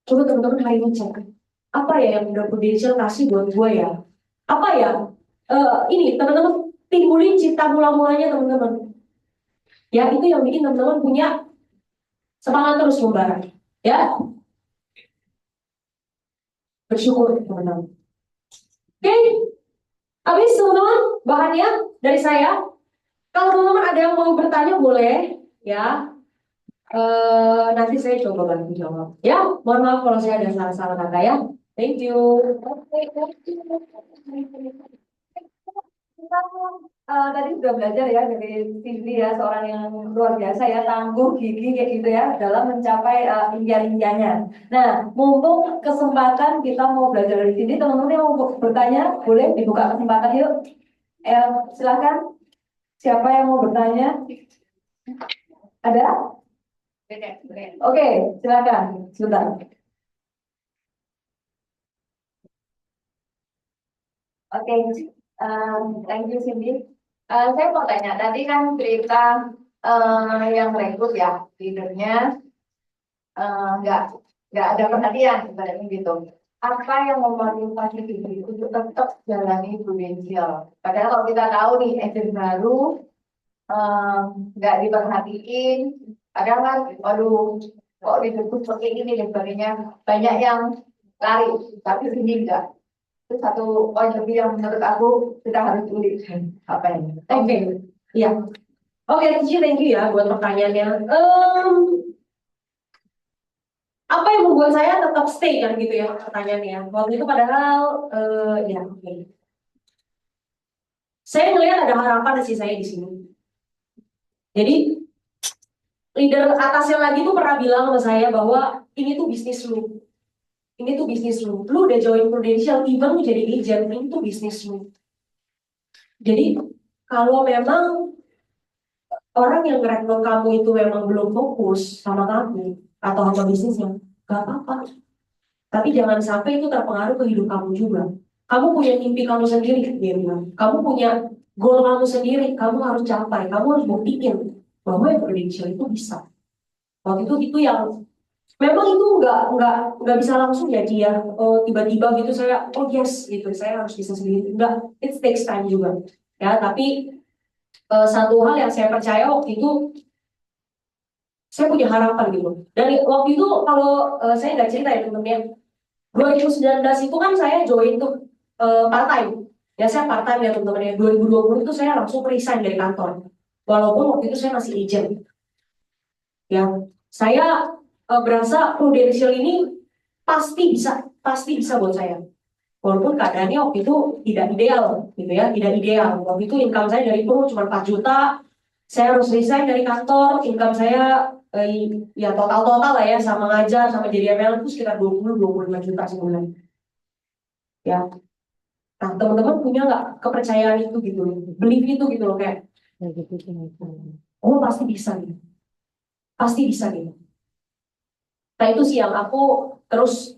Coba teman-teman hari ini cek, apa ya yang udah Prudential kasih buat gue ya? Apa ya? Ini teman-teman timbulin cipta mula-mulanya teman-teman. Ya, itu yang bikin teman-teman punya semangat terus membara. Ya, bersyukur teman-teman. Oke, habis teman-teman bahannya dari saya. Kalau teman-teman ada yang mau bertanya boleh ya. Nanti saya coba bantu jawab. Ya, mohon maaf kalau saya ada salah-salah kata ya. Thank you. Kita tadi sudah belajar ya dari Cindy ya, seorang yang luar biasa ya, tangguh, gigih kayak gitu ya dalam mencapai impian-impiannya. Nah, mumpung kesempatan kita mau belajar dari Cindy, teman-teman yang mau bertanya boleh dibuka kesempatan yuk. Silakan. Siapa yang mau bertanya? Ada? Oke, silakan. Sebentar. Oke, thank you Cindy. Saya mau tanya, tadi kan cerita yang rekrut ya, leadernya nggak ada perhatian ibaratnya gitu. Apa yang memotivasi diri untuk tetap jalani Prudential? Padahal kalau kita tahu nih agent baru nggak diperhatiin, kadang kan, waduh, kok disebut seperti ini dan sebagainya, banyak yang lari, tapi ini enggak. Itu satu poin lebih yang menurut aku kita harus tulis apa ini. Oke, iya. Oke, Cici, thank you ya buat pertanyaannya. Apa yang membuat saya tetap stay kan gitu ya pertanyaannya. Waktu itu padahal ya oke. Saya melihat ada harapan sih saya di sini. Jadi leader atasnya lagi tuh pernah bilang sama saya bahwa ini tuh bisnis lu. Ini tuh bisnis lu. Lu udah join Prudential, even lu jadi agent, ini tuh bisnis lu. Jadi kalau memang orang yang ngerekrut kamu itu memang belum fokus sama kamu atau sama bisnisnya, gak apa-apa. Tapi jangan sampai itu terpengaruh ke hidup kamu juga. Kamu punya mimpi kamu sendiri, dia bilang. Kamu punya goal kamu sendiri, kamu harus capai. Kamu harus buktiin bahwa yang Prudential itu bisa. Waktu itu yang memang itu nggak bisa langsung jadi ya. Tiba-tiba gitu saya yes gitu, saya harus bisa sendiri. Enggak, it takes time juga. Ya, tapi satu hal yang saya percaya waktu itu saya punya harapan gitu. Dan waktu itu kalau saya nggak cerita ya temen-temen, 2019 itu kan saya join tuh part time. Ya saya part time ya teman-teman ya. 2020 itu saya langsung resign dari kantor. Walaupun waktu itu saya masih agent. Ya, saya berasa Prudential ini pasti bisa buat saya. Walaupun keadaannya waktu itu tidak ideal gitu ya, tidak ideal. Waktu itu income saya dari Pro cuma 4 juta. Saya harus resign dari kantor, income saya ya total lah ya, sama ngajar sama jadi ML itu sekitar 20-25 juta sebulan ya. Nah teman-teman punya nggak kepercayaan itu gitu loh, belief itu gitu loh, kayak oh pasti bisa gitu, pasti bisa gitu. Nah itu sih yang aku terus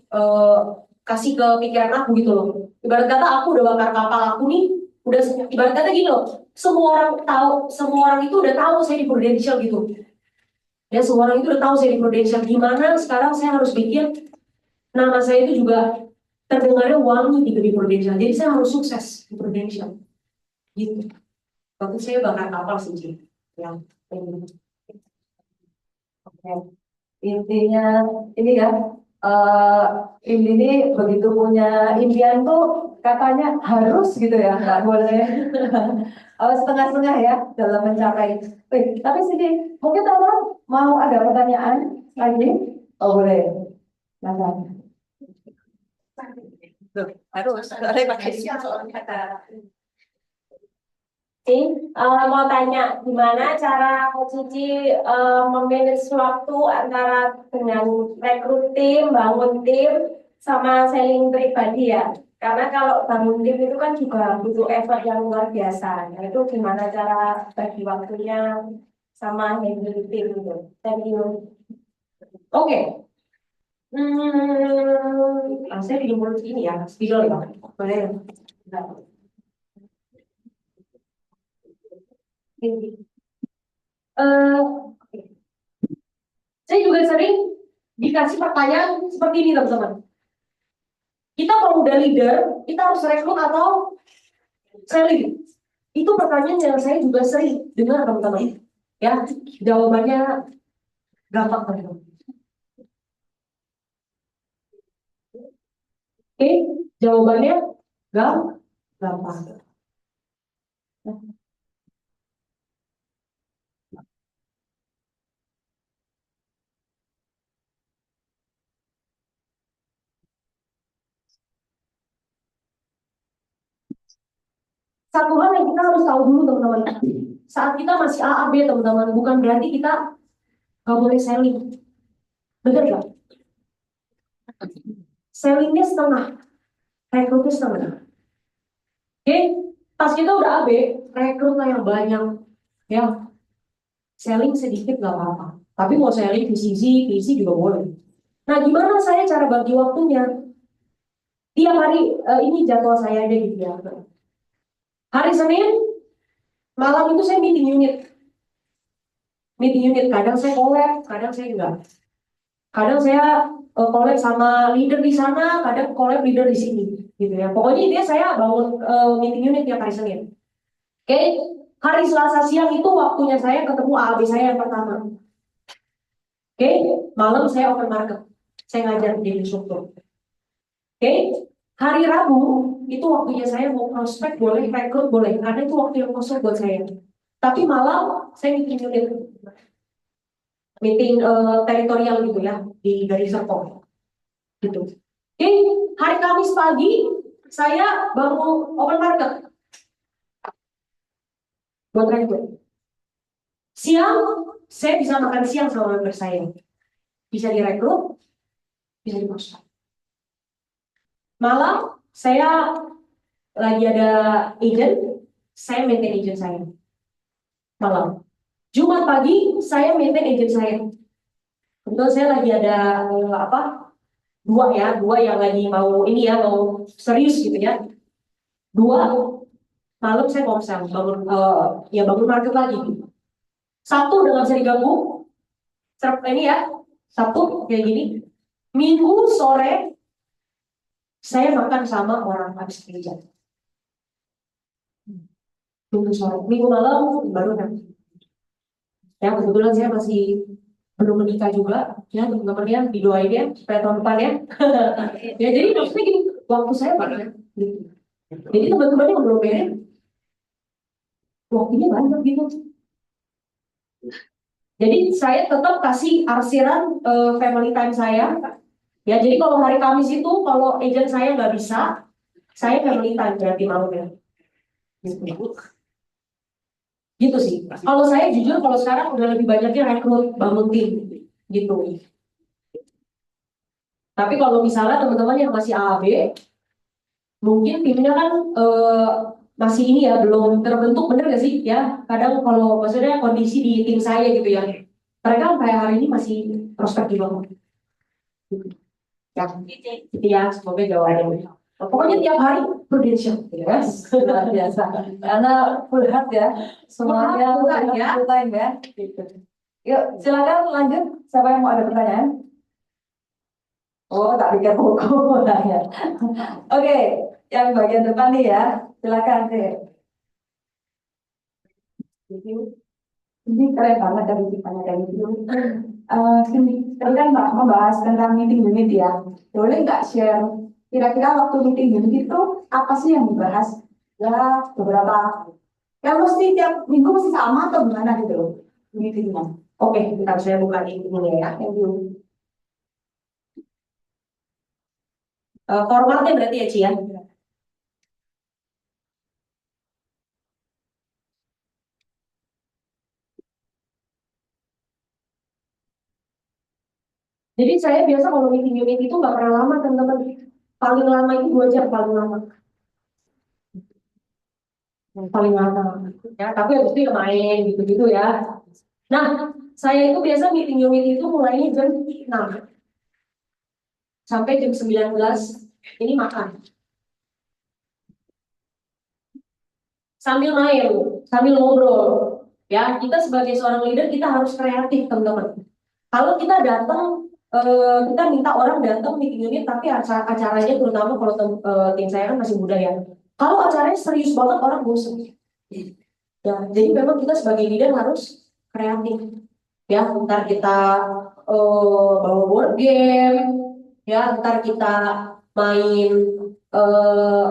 kasih ke pikiran aku gitu loh. Ibarat kata aku udah bakar kapal aku nih, udah ibarat kata gini loh. Semua orang tahu, semua orang itu udah tahu saya di Prudential gitu. Ya semua orang itu udah tahu saya di Prudential. Gimana sekarang saya harus bikin nama saya itu juga terdengarnya wangi gitu di Prudential. Jadi saya harus sukses di Prudential. Gitu. Waktu saya bakar kapal sih. Yang oke. Intinya ini ya, eh ini begitu punya impian tuh katanya harus gitu ya, nggak boleh setengah-setengah ya dalam mencapai. Tapi sini mungkin teman mau ada pertanyaan lagi? Oh boleh, silakan. Harus, soalnya pakai kata. Mau tanya gimana cara Cici memanage waktu antara dengan rekrut tim, bangun tim, sama selling pribadi ya. Karena kalau bangun tim itu kan juga butuh effort yang luar biasa. Nah, itu gimana cara bagi waktunya sama handle tim itu. Thank you. Oke. Saya di mulut ini ya, spidol ya. Boleh. Nah, oke. Saya juga sering dikasih pertanyaan seperti ini teman-teman. Kita kalau udah leader, kita harus rekrut atau selling? Itu pertanyaan yang saya juga sering dengar teman-teman. Ya, jawabannya gampang teman-teman. Oke, jawabannya gampang. Satu hal yang kita harus tahu dulu teman-teman. Saat kita masih A, B teman-teman, bukan berarti kita nggak boleh selling. Benar nggak? Sellingnya setengah, rekrutnya setengah. Oke, pas kita udah AB, rekrutlah yang banyak. Ya, selling sedikit nggak apa-apa. Tapi mau selling visi juga boleh. Nah, gimana saya cara bagi waktunya? Tiap hari ini jadwal saya aja gitu ya. Hari Senin malam itu saya meeting unit. Meeting unit kadang saya collab, kadang saya enggak. Kadang saya collab sama leader di sana, kadang collab leader di sini, gitu ya. Pokoknya intinya saya bangun meeting unit tiap hari Senin. Oke, hari Selasa siang itu waktunya saya ketemu AAB saya yang pertama. Oke, malam saya open market. Saya ngajar di instruktur. Oke, hari Rabu itu waktunya saya mau prospek boleh, rekrut boleh, karena itu waktu yang kosong buat saya. Tapi malam saya meeting unit, meeting teritorial gitu ya di garis Serpong, gitu. Oke, hari Kamis pagi saya baru open market buat rekrut. Siang saya bisa makan siang sama member saya, bisa direkrut, bisa diprospek. Malam saya lagi ada agent, saya maintain agent saya. Malam. Jumat pagi saya maintain agent saya. Kebetulan saya lagi ada dua yang lagi mau ini ya, mau serius gitu ya. Dua malam saya komsel bangun bangun market lagi. Sabtu udah nggak bisa diganggu. Ini ya, Sabtu kayak gini. Minggu sore saya makan sama orang habis kerja. Minggu sore, minggu malam baru nanti. Ya kebetulan saya masih belum menikah juga, ya teman-teman ya, didoain ya supaya tahun depan ya. Ya jadi maksudnya gini, waktu saya banyak. Gitu. Jadi teman-teman yang belum married, waktunya banyak gitu. Jadi saya tetap kasih arsiran family time saya. Ya jadi kalau hari Kamis itu kalau agent saya nggak bisa, saya family time berarti malam ya. Gitu. Gitu sih. Kalau saya jujur kalau sekarang udah lebih banyaknya rekrut bangun tim. gitu. Tapi kalau misalnya teman-teman yang masih AB, mungkin timnya kan masih ini ya, belum terbentuk, bener gak sih ya? Kadang kalau maksudnya kondisi di tim saya gitu ya, mereka kayak hari ini masih prospektif banget. Ya, gitu ya, semoga jawabannya. Pokoknya tiap hari prudential, ya. Luar biasa. Karena full heart ya, semuanya Full heart, ya. full time ya. Gitu. Yuk, silakan lanjut. Siapa yang mau ada pertanyaan? Oh, tak pikir buku. Nah, ya. Oke, yang bagian depan nih ya, silakan deh. Ini keren banget dari depannya dari itu. Sini, tadi kan Mbak membahas tentang meeting unit ya. Boleh nggak share kira-kira waktu meeting unit itu apa sih yang dibahas? Ya, beberapa. Ya mesti tiap minggu mesti sama atau gimana gitu loh meetingnya. Oke, bentar saya buka ini ya. Thank you. Formatnya berarti ya, Ci ya? Jadi saya biasa kalau meeting unit itu nggak pernah lama teman-teman. Paling lama itu 2 jam paling lama. Paling lama. Ya, tapi habis itu ya main gitu-gitu ya. Nah, saya itu biasa meeting unit itu mulainya jam 6 sampai jam 19 ini makan. Sambil main, sambil ngobrol. Ya, kita sebagai seorang leader kita harus kreatif, teman-teman. Kalau kita datang kita minta orang datang meeting unit tapi acaranya terutama kalau tim saya kan masih muda ya. Kalau acaranya serius banget orang bosan. Ya, jadi memang kita sebagai leader harus kreatif. Ya, ntar kita bawa board game, ya, ntar kita main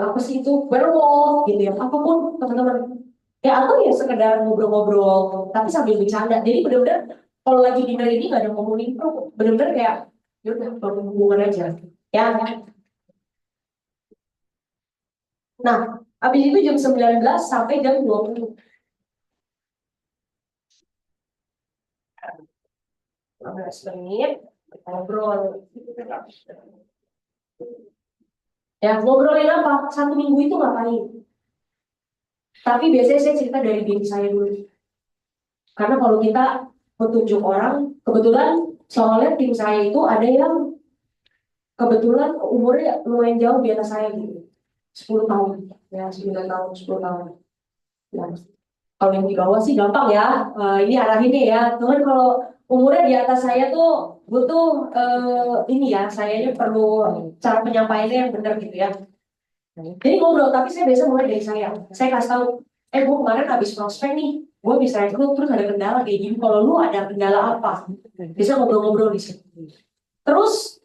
apa sih itu werewolf gitu ya, apapun teman-teman. Ya atau ya sekedar ngobrol-ngobrol, tapi sambil bercanda. Jadi benar-benar kalau lagi dinner ini nggak ada ngomongin itu, benar-benar kayak ya udah bangun hubungan aja. Ya, ya. Nah, habis itu jam 19 sampai jam 20. 15 menit ngobrol. Ya, ngobrolin apa? Satu minggu itu ngapain? Tapi biasanya saya cerita dari diri saya dulu. Karena kalau kita menunjuk orang, kebetulan soalnya tim saya itu ada yang kebetulan umurnya lumayan jauh di atas saya gitu. 10 tahun. Ya, 9 tahun, 10 tahun. Ya. Kalau yang di bawah sih gampang ya. Ini arah ini ya. Cuman kalau umurnya di atas saya tuh butuh ini ya, sayanya perlu cara penyampaiannya yang benar gitu ya. Jadi ngobrol, tapi saya biasa mulai dari saya. Saya kasih tahu, gue kemarin habis prospek nih, gue bisa rekrut terus ada kendala kayak gini. Kalau lu ada kendala apa? Bisa ngobrol-ngobrol di sini. Terus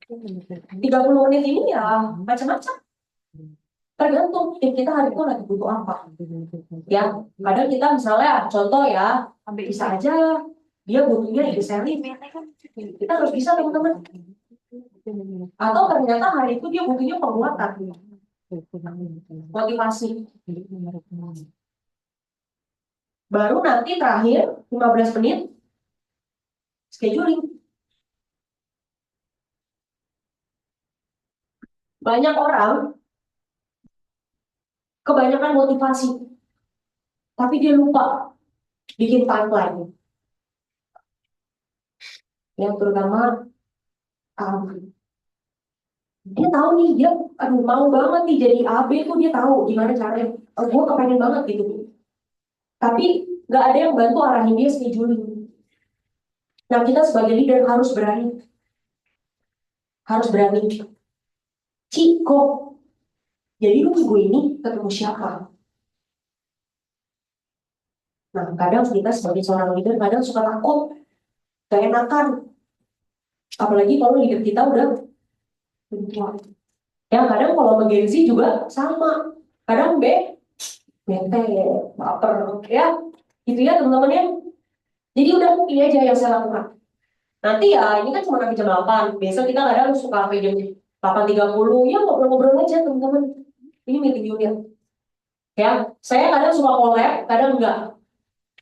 30 menit ini ya macam-macam. Tergantung tim kita hari itu lagi butuh apa. Ya, kadang kita misalnya contoh ya, bisa aja dia butuhnya ide sharing. Kita harus bisa teman-teman. Atau ternyata hari itu dia butuhnya penguatan, motivasi. Baru nanti terakhir 15 menit scheduling. Banyak orang kebanyakan motivasi, tapi dia lupa bikin timeline. Yang terutama dia tahu nih, dia aduh mau banget nih jadi AB tuh, dia tahu gimana caranya. Gue kepengen banget gitu. Tapi nggak ada yang bantu arahin dia scheduling. Nah, kita sebagai leader harus berani. Harus berani. Ciko, jadi lu minggu ini ketemu siapa? Nah, kadang kita sebagai seorang leader kadang suka takut, gak enakan. Apalagi kalau leader kita udah tua. Ya, kadang kalau sama Gen Z juga sama. Kadang bete, baper, ya. Gitu ya teman-teman ya. Jadi udah ini aja yang saya lakukan. Nanti ya, ini kan cuma sampai jam 8. Biasa kita kadang suka sampai jam 8.30. Ya ngobrol-ngobrol aja teman-teman. Ini meeting unit. Ya, saya kadang suka collab, kadang enggak.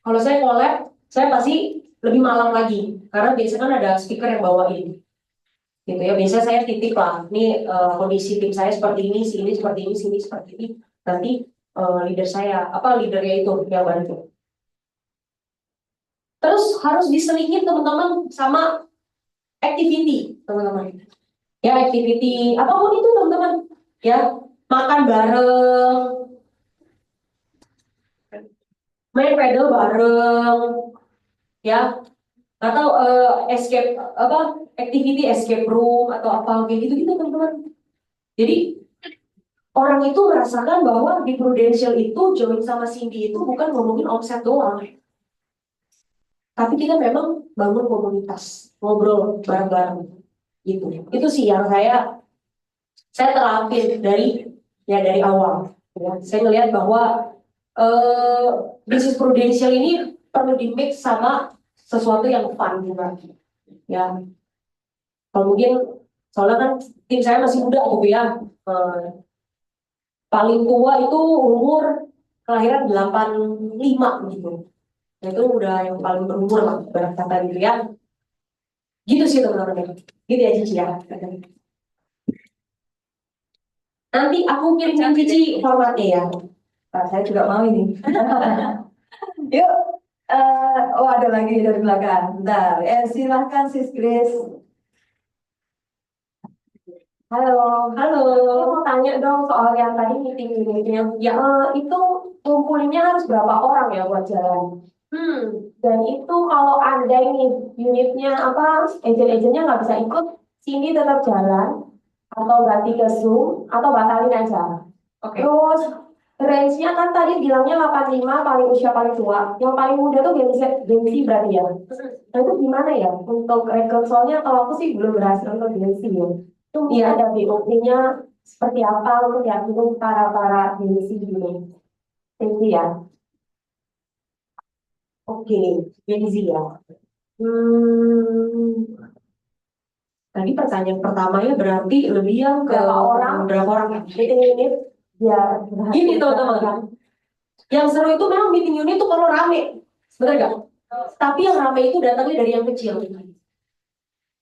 Kalau saya collab, saya pasti lebih malam lagi karena biasanya kan ada speaker yang bawain gitu ya. Biasanya saya titip lah, ini kondisi tim saya seperti ini, sini seperti ini, sini seperti ini. Nanti leader saya, apa leadernya itu yang bantu. Terus harus diselingin teman-teman sama activity, teman-teman. Ya activity apapun itu teman-teman. Ya makan bareng, main pedal bareng, ya atau escape apa activity escape room atau apa kayak gitu gitu teman-teman. Jadi orang itu merasakan bahwa di Prudential itu join sama Cindy itu bukan ngomongin omset doang, tapi kita memang bangun komunitas, ngobrol bareng-bareng gitu. Itu sih yang saya terapin dari awal. Ya. Saya ngelihat bahwa bisnis Prudential ini perlu di mix sama sesuatu yang fun juga. Ya, kemudian soalnya kan tim saya masih muda gitu ya. Paling tua itu umur kelahiran 85 gitu. Nah, itu udah yang paling berumur lah, ibarat kata gitu ya. Gitu sih teman-teman. Gitu ya Cici ya. Nanti aku kirimin Cici formatnya ya. Nah, saya juga mau ini. Yuk, oh ada lagi dari belakang. Bentar, silahkan Sis Grace. Halo, Halo. saya mau tanya dong soal yang tadi meeting unitnya. Ya, itu ngumpulinnya harus berapa orang ya buat jalan? Dan itu kalau ada ini unitnya apa agent-agentnya nggak bisa ikut, sini tetap jalan atau ganti ke Zoom atau batalin aja. Oke. Terus range-nya kan tadi bilangnya 85 paling usia paling tua. Yang paling muda tuh gengsi berarti ya. Nah itu gimana ya untuk rekrut? Soalnya kalau aku sih belum berhasil untuk gengsi ya. Itu Iya. ada BOP-nya seperti apa untuk yakin para gengsi gitu. Thank you ya. Oke, Gen Z ya. Hmm, tadi pertanyaan pertamanya berarti lebih yang ke berapa orang ya? Meeting unit biar Gini teman-teman, yang seru itu memang meeting unit tuh kalau rame, bener gak? Tapi yang rame itu datangnya dari yang kecil.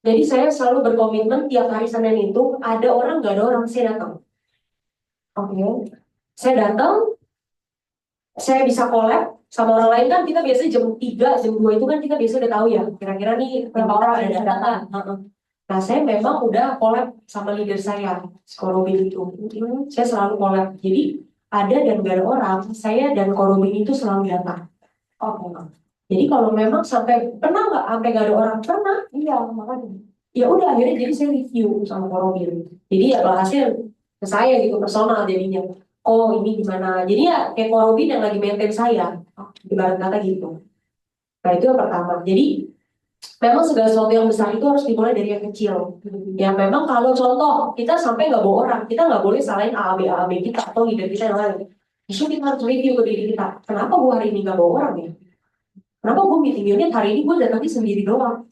Jadi saya selalu berkomitmen tiap hari Senin itu ada orang gak ada orang saya datang. Oke, saya datang, saya bisa collab sama orang lain kan kita biasanya jam 3, jam 2 itu kan kita biasa udah tahu ya kira-kira nih berapa orang ada datang kan. Nah saya memang udah collab sama leader saya, Korobin itu. Saya selalu collab. Jadi ada dan gak ada orang, saya dan Korobin itu selalu datang. Oke. Jadi kalau memang sampai pernah nggak sampai gak ada orang pernah, iya makanya. Ya udah akhirnya jadi saya review sama Korobin. Jadi ya bahasnya ke saya gitu personal jadinya. Oh ini gimana? Jadi ya kayak Korobin yang lagi maintain saya, ibarat kata gitu. Nah itu yang pertama. Jadi memang segala sesuatu yang besar itu harus dimulai dari yang kecil. Ya memang kalau contoh kita sampai nggak bawa orang, kita nggak boleh salahin A B kita atau leader kita yang lain. Justru kita harus review ke diri kita. Kenapa gue hari ini nggak bawa orang ya? Kenapa gue meeting unit hari ini gue datangnya sendiri doang?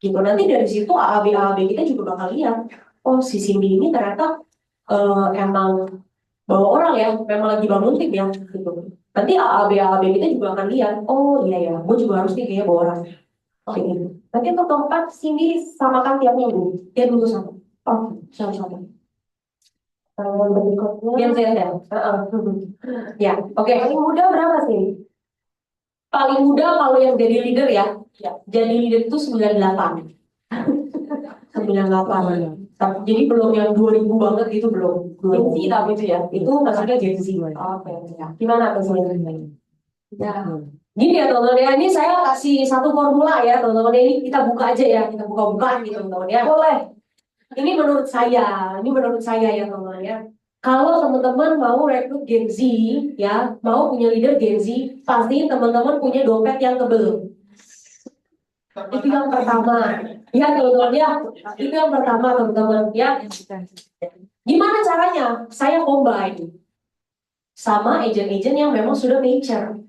Gitu nanti dari situ A B kita juga bakal lihat. Oh si Cindy ini ternyata emang bawa orang ya, memang lagi bangun tim ya. Gitu. Nanti A B kita juga akan lihat. Oh iya ya, gue juga harus nih kayaknya bawa orang. Oh ini. Nanti untuk tempat Cindy samakan tiap minggu. Tiap minggu sama. Oh, sama-sama. Berikutnya. Yang saya ada. Ya, oke. Paling muda berapa sih? Paling muda kalau yang jadi leader ya. Jadi leader itu 98. 98. Jadi belum yang 2000 banget itu belum. Gen Z tapi itu ya. Itu maksudnya Gen Z. Oke, ya. Gimana tuh sebenarnya? Ya. Gini ya teman-teman ya, ini saya kasih satu formula ya teman-teman, ini kita buka aja ya, kita buka-bukaan gitu teman-teman ya. Boleh. Ini menurut saya ya teman-teman ya. Kalau teman-teman mau rekrut Gen Z ya, mau punya leader Gen Z, pasti teman-teman punya dompet yang tebel. Itu yang pertama. Ya teman-teman ya, itu yang pertama teman-teman ya. Gimana caranya? Saya combine sama agent-agent yang memang sudah mature.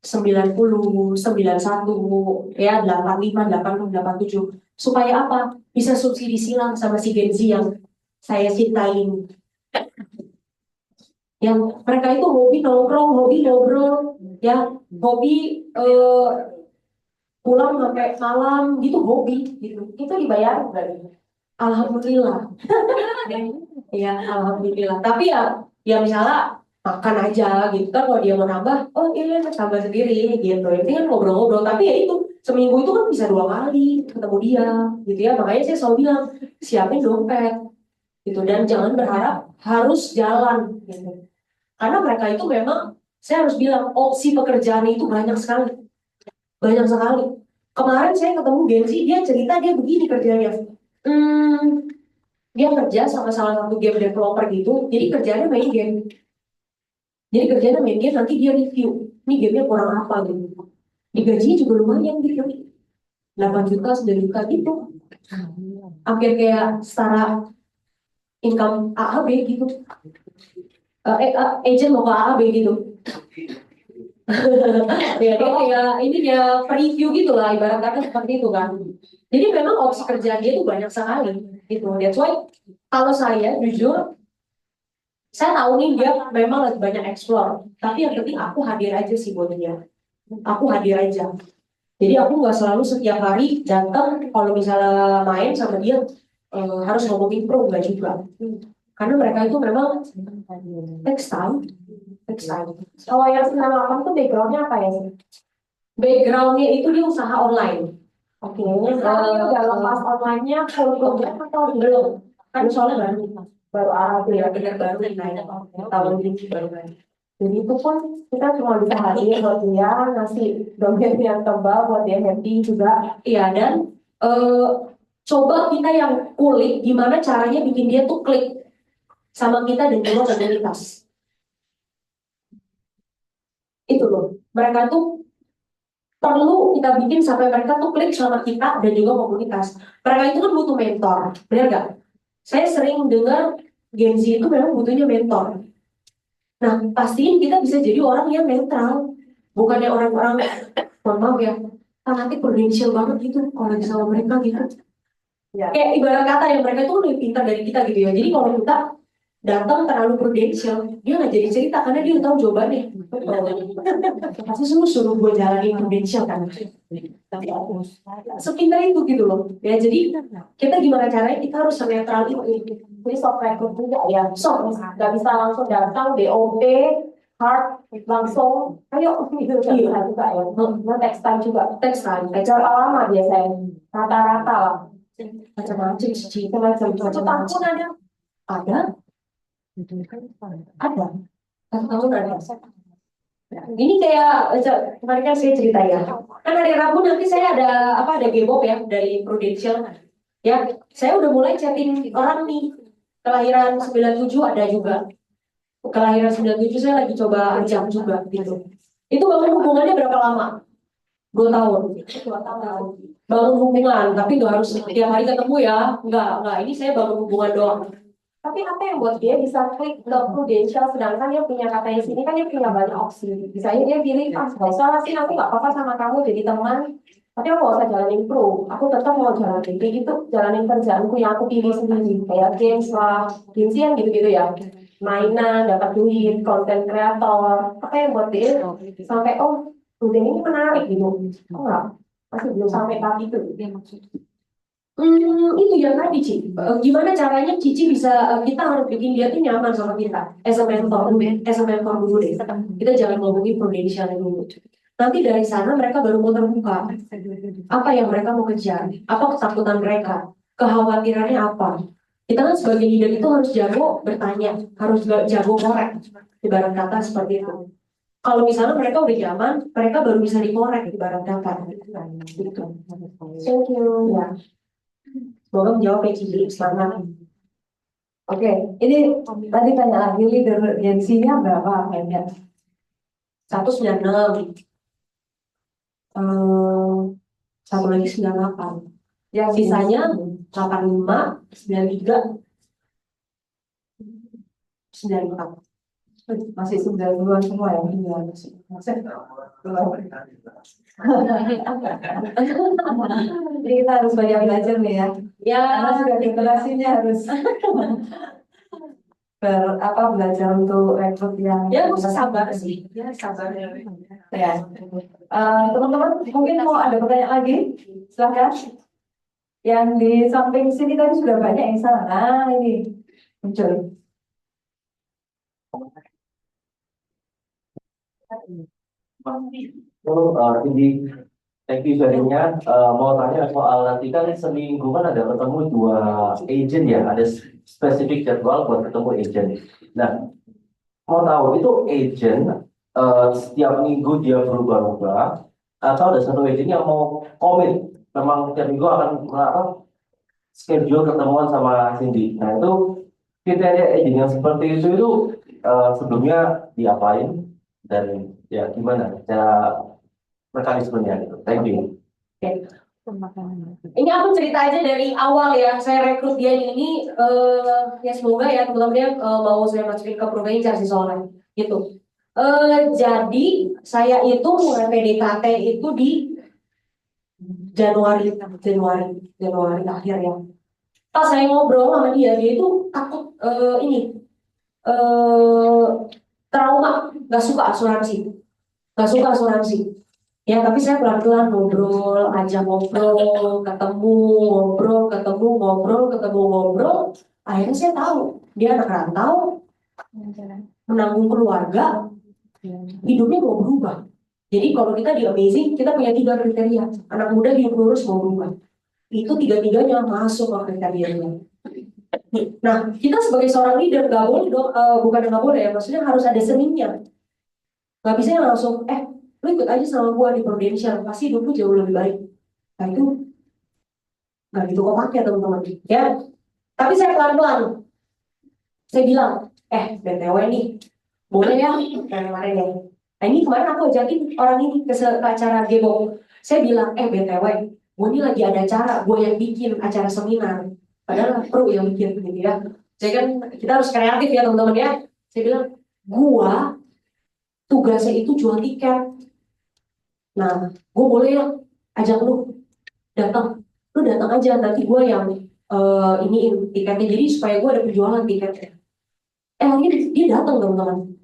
90, 91, ya 85, 80, 87. Supaya apa? Bisa subsidi silang sama si Gen Z yang saya cintain. Yang mereka itu hobi nongkrong, hobi ngobrol, ya, hobi pulang sampai malam gitu hobi gitu. Itu dibayar nggak? Alhamdulillah. Ya, alhamdulillah. Tapi ya misalnya makan aja gitu kan, kalau dia mau nambah, oh iya tambah sendiri gitu. Ini kan ngobrol-ngobrol, tapi ya itu seminggu itu kan bisa 2 kali ketemu dia gitu ya. Makanya saya selalu bilang siapin dompet gitu dan jangan berharap harus jalan gitu. Karena mereka itu memang saya harus bilang opsi pekerjaan itu banyak sekali, banyak sekali. Kemarin saya ketemu Genzi, dia cerita dia begini kerjanya. Hmm, dia kerja sama salah satu game developer gitu, jadi kerjanya main game. Jadi kerjanya main game, nanti dia review, ini gamenya kurang apa gitu. Digajinya juga lumayan gitu, 8 juta, 9 juta gitu. Hampir kayak setara income AAB gitu. Agent mau ke AAB gitu. Ya, dia kayak ini dia preview gitu lah, ibarat kata seperti itu kan. Jadi memang opsi kerjaan dia itu banyak sekali gitu. That's why kalau saya jujur, saya tahu nih dia memang lagi banyak explore, tapi yang penting aku hadir aja sih buat dia. Aku hadir aja. Jadi aku nggak selalu setiap hari datang kalau misalnya main sama dia harus ngomongin pro nggak juga. Karena mereka itu memang takes time, takes time. Kalau yang 98 tuh backgroundnya apa ya sih? Backgroundnya itu dia usaha online. Oke, sekarang dia udah lepas online-nya full program atau Belum, kan soalnya baru AAB ya? benar baru naik tahun ini baru naik. Jadi itu pun kita cuma bisa hadir buat dia, ngasih dompet yang tebal buat dia happy juga. Iya dan eh, coba kita yang kulik gimana caranya bikin dia tuh klik sama kita dan juga komunitas. Itu loh, mereka tuh perlu kita bikin sampai mereka tuh klik sama kita dan juga komunitas. Mereka itu kan butuh mentor, benar nggak? Saya sering dengar Gen Z itu memang butuhnya mentor. Nah, pastiin kita bisa jadi orang yang netral, bukannya orang-orang, mohon maaf ya, fanatik prudensial banget gitu kalau lagi sama mereka gitu. Ya. Kayak ibarat kata yang mereka itu lebih pintar dari kita gitu ya. Jadi kalau kita datang terlalu prudensial, dia nggak jadi cerita karena dia udah tahu jawabannya. Pasti suruh gue jalanin prudensial kan. Sepintar itu gitu loh. Ya jadi kita gimana caranya kita harus netral itu. Jadi soft record juga ya. So, Nggak bisa langsung datang DOP, hard, langsung, ayo gitu. Nggak bisa juga ya. Nah, text time juga. text time, Berapa lama biasanya? Rata-rata lah. macam-macam sih. Macam-macam. Tahun ada. Ada, ada. Satu tahun ada. Ini kayak kemarin kan saya cerita ya. Kan hari Rabu nanti saya ada G-pop ya dari Prudential. Ya, saya udah mulai chatting orang nih. Kelahiran 97 ada juga. Kelahiran 97 saya lagi coba ajak juga gitu. Itu bangun hubungannya berapa lama? 2 tahun. 2 tahun. Bangun hubungan, tapi nggak harus tiap hari ketemu ya. Nggak. Ini saya bangun hubungan doang. Tapi apa yang buat dia bisa klik ke Prudential, sedangkan dia punya katanya sini kan dia punya banyak opsi. Misalnya dia pilih, nggak usah sih, aku nggak apa-apa sama kamu jadi teman. Tapi aku nggak usah jalanin pro, aku tetap mau jalanin kayak gitu, jalanin kerjaanku yang aku pilih sendiri. Kayak games lah, games yang gitu-gitu ya. Mainan, dapat duit, konten kreator. Apa yang buat dia sampai, oh, Prudential ini menarik gitu. Oh enggak, masih belum sampai tahap itu. Itu yang tadi Ci. Gimana caranya Cici bisa kita harus bikin dia tuh nyaman sama kita as a mentor dulu deh. Kita jangan ngomongin Prudential dulu. Nanti dari sana mereka baru mau terbuka. Apa yang mereka mau kejar? Apa ketakutan mereka? Kekhawatirannya apa? Kita kan sebagai leader itu harus jago bertanya, harus jago korek. Ibarat kata seperti itu. Kalau misalnya mereka udah nyaman, mereka baru bisa dikorek ibarat kata. Gitu. Thank you. Ya. Semoga menjawab ya Cici. Selamat. Oke, ini tadi tanya lagi leader Gen Z-nya berapa kayaknya? 196. Satu lagi 98. Yang Sisanya 85, 93, 94. masih 92 semua ya? Iya, jadi kita harus banyak belajar nih ya. Ya, Karena sudah generasinya harus belajar untuk rekrut yang Ya, gue sabar sih. Ya, sabar. ya. Teman-teman mungkin mau ada pertanyaan lagi, silahkan. Yang di samping sini tadi sudah banyak yang salah. Nah, ini muncul. Halo, Cindy. Thank you sharingnya. Mau tanya soal nanti kan seminggu kan ada ketemu dua agent ya, ada spesifik jadwal buat ketemu agent. Nah, mau tahu itu agent setiap minggu dia berubah-ubah atau ada satu agent yang mau komit memang setiap minggu akan schedule ketemuan sama Cindy. Nah itu kriteria agent yang seperti itu sebelumnya diapain dan ya gimana cara mekanismenya gitu. Thank you. Ini aku cerita aja dari awal ya, saya rekrut dia ini, ya semoga ya teman-teman mau saya masukin ke program sih soalnya, gitu. Jadi saya itu mulai PDKT itu di Januari, Januari akhir ya. Pas saya ngobrol sama dia itu takut eh, trauma, nggak suka asuransi, nggak suka asuransi. Ya, tapi saya pelan-pelan ngobrol, ajak ngobrol, ketemu, ngobrol, ketemu, ngobrol, ketemu, ngobrol. Akhirnya saya tahu dia anak rantau, menanggung keluarga, hidupnya mau berubah. Jadi kalau kita di Amazing, kita punya 3 kriteria. Anak muda hidup lurus mau berubah. Itu 3-tiganya masuk ke kriterianya. Nah, kita sebagai seorang leader nggak boleh dong, bukan nggak boleh ya, maksudnya harus ada seninya. Nggak bisa yang langsung, lu ikut aja sama gua di Prudential, pasti hidup lu jauh lebih baik. Nah itu nggak gitu kok pakai teman-teman. Ya, tapi saya pelan-pelan. Saya bilang, BTW nih, boleh ya kemarin ya. Nah ini kemarin aku ajakin orang ini ke acara Gebo. Saya bilang, BTW, gue ini lagi ada acara, gue yang bikin acara seminar. Padahal pro yang bikin gitu ya. Saya kan kita harus kreatif ya teman-teman ya. Saya bilang, gua tugasnya itu jual tiket. Nah, gue boleh ya ajak lu datang. Lu datang aja, nanti gue yang iniin tiketnya. Jadi supaya gue ada penjualan tiketnya. Akhirnya dia datang teman-teman.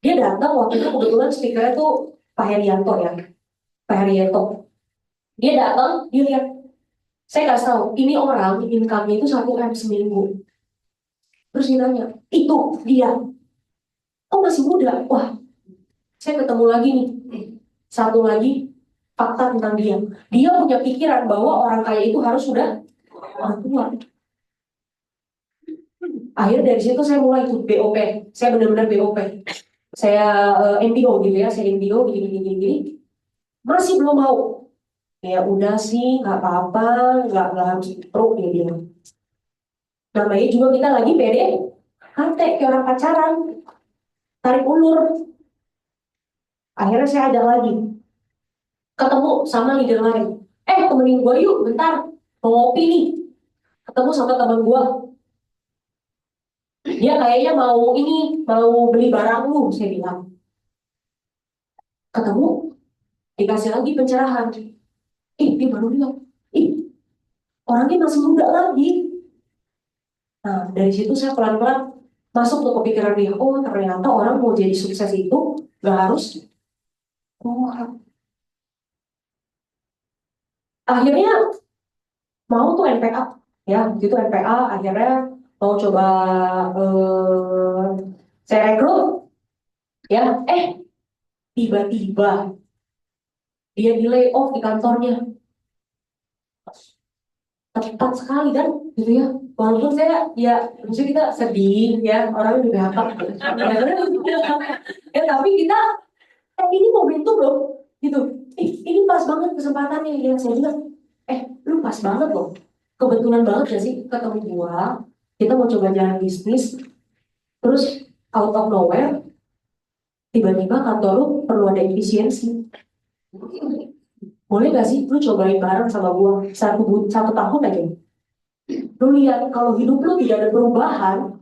Dia datang waktu itu kebetulan speakernya tuh Pak Herianto ya. Pak Herianto. Dia datang, dia lihat. Saya kasih tahu, ini orang income-nya itu 1 M seminggu. Terus dia nanya, itu dia. Oh masih muda? Wah, saya ketemu lagi nih. Satu lagi fakta tentang dia. Dia punya pikiran bahwa orang kaya itu harus sudah orang tua. Akhirnya dari situ saya mulai ikut BOP. Saya benar-benar BOP. Saya MBO gitu ya, saya MBO gini. Masih belum mau. Ya udah sih, nggak apa-apa, nggak harus pro dia bilang. Namanya juga kita lagi pede, kayak orang pacaran, tarik ulur. Akhirnya saya ajak lagi, ketemu sama leader lain. Temenin gue yuk, bentar, mau ngopi nih. Ketemu sama teman gue, dia kayaknya mau beli barang lu, saya bilang. Ketemu, dikasih lagi pencerahan. Dia baru bilang, orangnya masih muda lagi. Nah, dari situ saya pelan-pelan masuk ke kepikiran dia, ternyata orang mau jadi sukses itu gak harus murah. Akhirnya mau tuh NPA, ya, gitu NPA, akhirnya mau coba saya rekrut, ya, tiba-tiba dia di lay off di kantornya. Tepat sekali kan, gitu ya. Walaupun saya, ya, maksudnya kita sedih, ya, orang di PHK. Ya, tapi kita, ini momentum loh, gitu. Ini pas banget kesempatannya, ya. Saya bilang, lu pas banget loh. Kebetulan banget gak sih ketemu gua, kita mau coba jalan bisnis, terus out of nowhere, tiba-tiba kantor lu perlu ada efisiensi. Boleh gak sih lu cobain bareng sama gua satu tahun aja? Lu lihat kalau hidup lu tidak ada perubahan,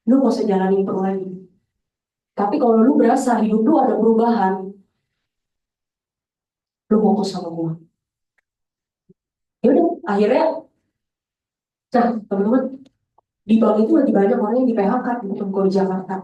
lu gak usah jalanin perlu lagi. Tapi kalau lu berasa hidup lu ada perubahan, lu fokus sama gua. Ya udah, akhirnya, nah teman-teman, di bank itu lagi banyak orang yang di PHK gitu kalau di Jakarta.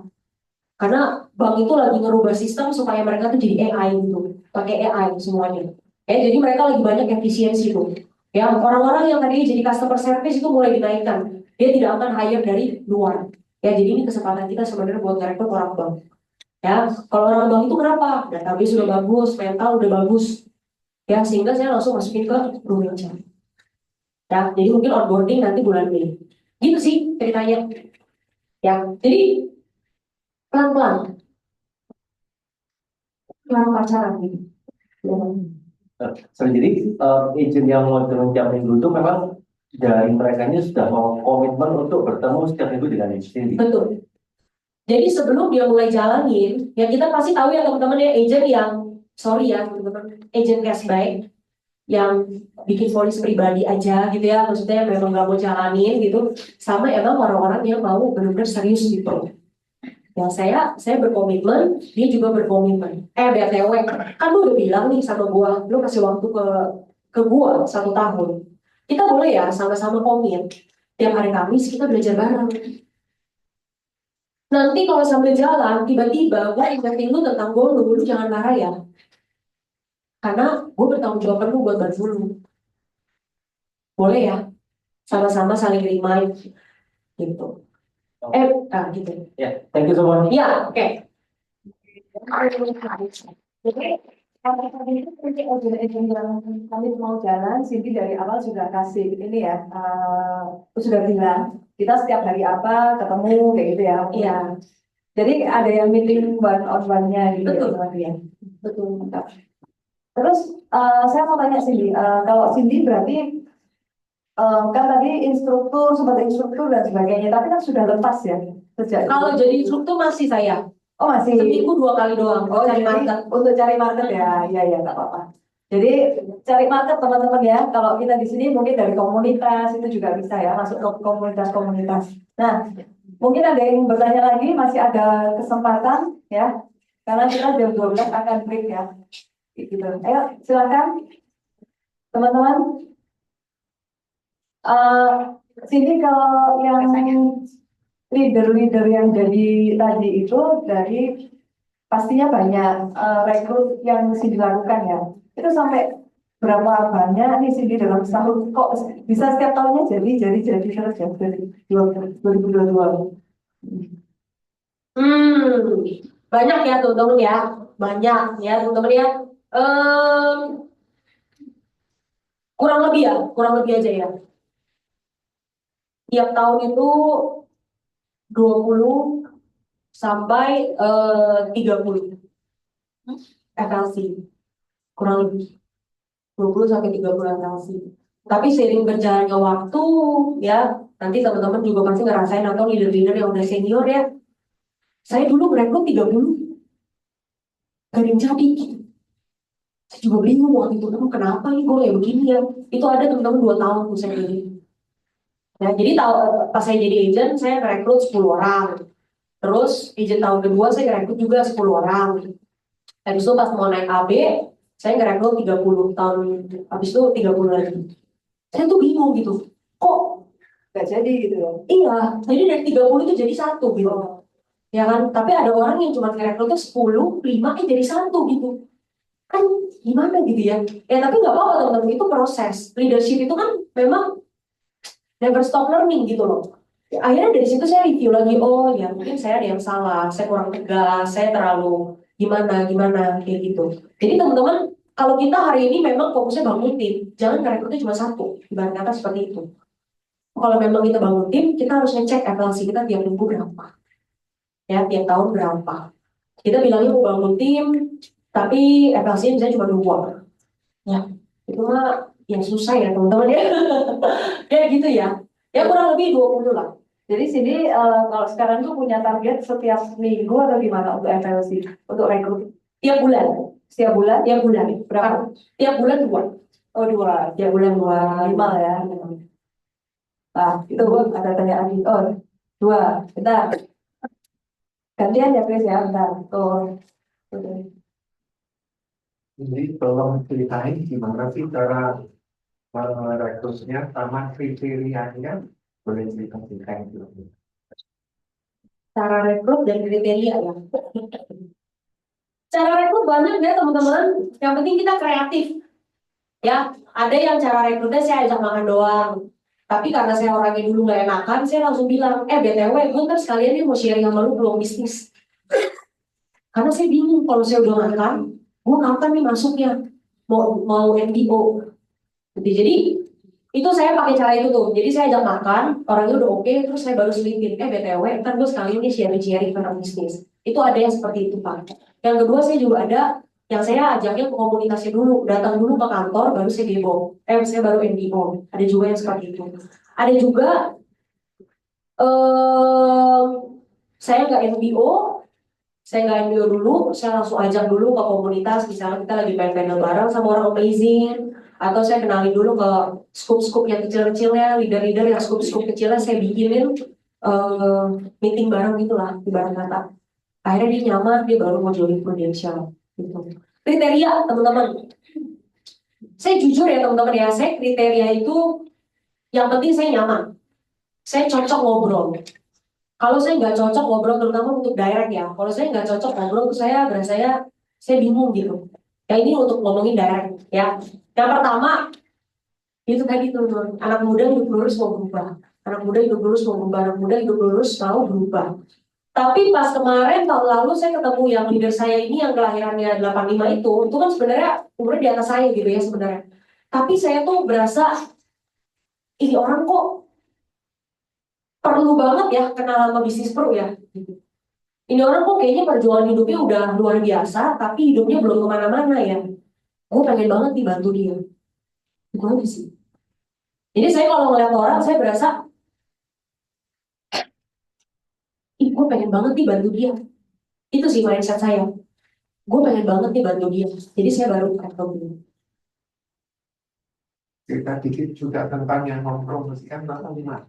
Karena bank itu lagi ngerubah sistem supaya mereka tuh jadi AI gitu, pakai AI semuanya. Ya, jadi mereka lagi banyak efisiensi tuh. Ya, orang-orang yang tadi jadi customer service itu mulai dinaikkan. Dia tidak akan hire dari luar. Ya, jadi ini kesempatan kita sebenarnya buat ngerekrut orang bank. Ya, kalau orang bank itu kenapa? Database sudah bagus, mental udah bagus. Ya, sehingga saya langsung masukin ke room HR. Ya, jadi mungkin onboarding nanti bulan Mei. Gitu sih ceritanya. Ya, jadi pelan-pelan, pelan pacaran gitu. Ya. Jadi agent yang mau join tiap minggu itu memang dari mereka ini sudah mau komitmen untuk bertemu setiap minggu dengan agent sendiri. Betul. Jadi sebelum dia mulai jalanin, ya kita pasti tahu ya teman-teman ya agent yang, sorry ya teman-teman, agent cashback yang bikin polis pribadi aja gitu ya, maksudnya memang nggak mau jalanin gitu, sama emang orang-orang yang mau benar-benar serius gitu. Ya saya berkomitmen, dia juga berkomitmen. BTW, kan lu udah bilang nih sama gua, lu kasih waktu ke gua 1 tahun. Kita boleh ya sama-sama komit. Tiap hari Kamis kita belajar bareng. Nanti kalau sambil jalan, tiba-tiba gue ingetin lu tentang goal lu jangan marah ya. Karena gue bertanggung jawab penuh buat bantu lu. Boleh ya? Sama-sama saling remind gitu. Gitu. Ya, thank you so much. Ya, oke. Jadi kalau tadi itu nanti agent yang kami mau jalan, Cindy dari awal sudah kasih ini ya, sudah bilang kita setiap hari apa ketemu kayak gitu ya. Iya, Jadi ada yang meeting one on one-nya gitu Betul. ya sama dia. betul. Mantap. Terus saya mau tanya Cindy, kalau Cindy berarti kan tadi instruktur, sempat instruktur dan sebagainya, tapi kan sudah lepas ya sejak Kalau itu. jadi instruktur masih saya. Oh masih. Seminggu 2 kali doang. Oh, Cari jadi market. untuk cari market ya, iya ya nggak apa-apa. Jadi cari market teman-teman ya. Kalau kita di sini mungkin dari komunitas itu juga bisa ya masuk ke komunitas-komunitas. Nah, mungkin ada yang bertanya lagi, masih ada kesempatan ya. Karena kita jam 12 akan break ya. Gitu. Ayo silakan teman-teman. Sini kalau yang leader-leader yang jadi tadi itu dari pastinya banyak rekrut yang mesti dilakukan ya. Itu sampai berapa banyak nih sih dalam setahun kok bisa setiap tahunnya jadi terus ya dari 2022. Banyak ya teman-teman ya. Banyak ya teman-teman ya. Kurang lebih aja ya. Tiap tahun itu 20 sampai 30 FLC. Kurang lebih 20 sampai 30 FLC. Tapi seiring berjalannya waktu ya, nanti teman-teman juga pasti ngerasain atau leader-leader yang udah senior ya. Saya dulu merekrut 30, gak ada yang jadi gitu. Saya juga bingung waktu itu, kenapa nih gue kayak begini ya. Itu ada teman-teman 2 tahun tuh saya jadi. Ya, jadi pas saya jadi agent, saya merekrut 10 orang. Terus agent tahun kedua saya ngerekrut juga 10 orang. Habis itu pas mau naik AB, saya ngerekrut 30 tahun, habis itu 30 lagi. Saya tuh bingung gitu, kok Nggak jadi gitu ya. iya, jadi dari 30 itu jadi satu gitu. Ya kan, tapi ada orang yang cuma ngerekrutnya 10, 5, jadi satu gitu. Kan gimana gitu ya. Ya tapi nggak apa-apa teman-teman, itu proses. Leadership itu kan memang never stop learning gitu loh. Ya, akhirnya dari situ saya review lagi, oh ya mungkin saya ada yang salah, saya kurang tegas, saya terlalu gimana kayak gitu. Jadi teman-teman, kalau kita hari ini memang fokusnya bangun tim, jangan rekrutnya cuma satu, ibarat kata seperti itu. Kalau memang kita bangun tim, kita harus ngecek FLC kita tiap minggu berapa, ya tiap tahun berapa. Kita bilangnya mau bangun tim, tapi FLC misalnya cuma 2, ya itu mah yang susah ya teman-teman ya. Kayak gitu ya. Ya kurang lebih 20 lah. Jadi sini kalau sekarang tuh punya target setiap minggu atau gimana untuk FLC, untuk rekrut Tiap bulan. setiap bulan Tiap bulan. berapa? Tiap bulan 2. Oh 2, Tiap bulan 2. minimal ya. Nah itu ada tanya lagi. Oh 2, bentar. Gantian ya Chris ya, bentar. Tuh. Jadi tolong ceritain gimana sih cara merekrutnya sama kriterianya Boleh ceritakan gitu. Cara rekrut dan kriteria ya. Cara rekrut banyak ya teman-teman. Yang penting kita kreatif. Ya, ada yang cara rekrutnya saya ajak makan doang. Tapi karena saya orangnya dulu nggak enakan, saya langsung bilang, BTW, gue ntar sekalian nih mau sharing sama lu peluang bisnis. Karena saya bingung kalau saya udah makan, gue kapan nih masuknya? Mau MBO. Jadi itu saya pakai cara itu tuh. Jadi saya ajak makan, orangnya udah oke, terus saya baru selipin, BTW, ntar gue sekalian nih sharing-sharing tentang bisnis. Itu ada yang seperti itu, Pak. Yang kedua saya juga ada yang saya ajaknya ke komunitasnya dulu, datang dulu ke kantor, baru saya demo, saya baru NDO. Ada juga yang seperti itu. Ada juga saya nggak NDO, dulu, saya langsung ajak dulu ke komunitas, misalnya kita lagi panel bareng sama orang amazing, atau saya kenalin dulu ke skup-skup yang kecil-kecilnya, leader-leader yang skup-skup kecilnya saya bikinin meeting bareng gitulah, ibarat kata. Akhirnya dia nyaman, dia baru mau join Prudential gitu. Kriteria teman-teman, saya jujur ya teman-teman ya, saya kriteria itu yang penting saya nyaman, saya cocok ngobrol. Kalau saya nggak cocok ngobrol, terutama untuk direct ya, kalau saya nggak cocok ngobrol, saya berasa saya bingung gitu. Ya ini untuk ngomongin direct ya. Yang pertama itu tadi teman-teman, anak muda hidup lurus mau berubah, anak muda hidup lurus mau berubah, anak muda hidup lurus mau berubah. Tapi pas kemarin tahun lalu saya ketemu yang leader saya ini yang kelahirannya 85 itu kan sebenarnya umurnya di atas saya gitu ya sebenarnya. Tapi saya tuh berasa ini orang kok perlu banget ya kenal sama bisnis pro ya. Ini orang kok kayaknya perjuangan hidupnya udah luar biasa, tapi hidupnya belum kemana-mana ya. Gue pengen banget dibantu dia. Itu aja sih. Jadi saya kalau ngeliat orang, saya berasa, gue pengen banget nih bantu dia. Itu sih mindset saya. Gue pengen banget nih bantu dia. Jadi saya baru ketemu dia. Cerita dikit juga tentang yang mempromosikan Bapak lima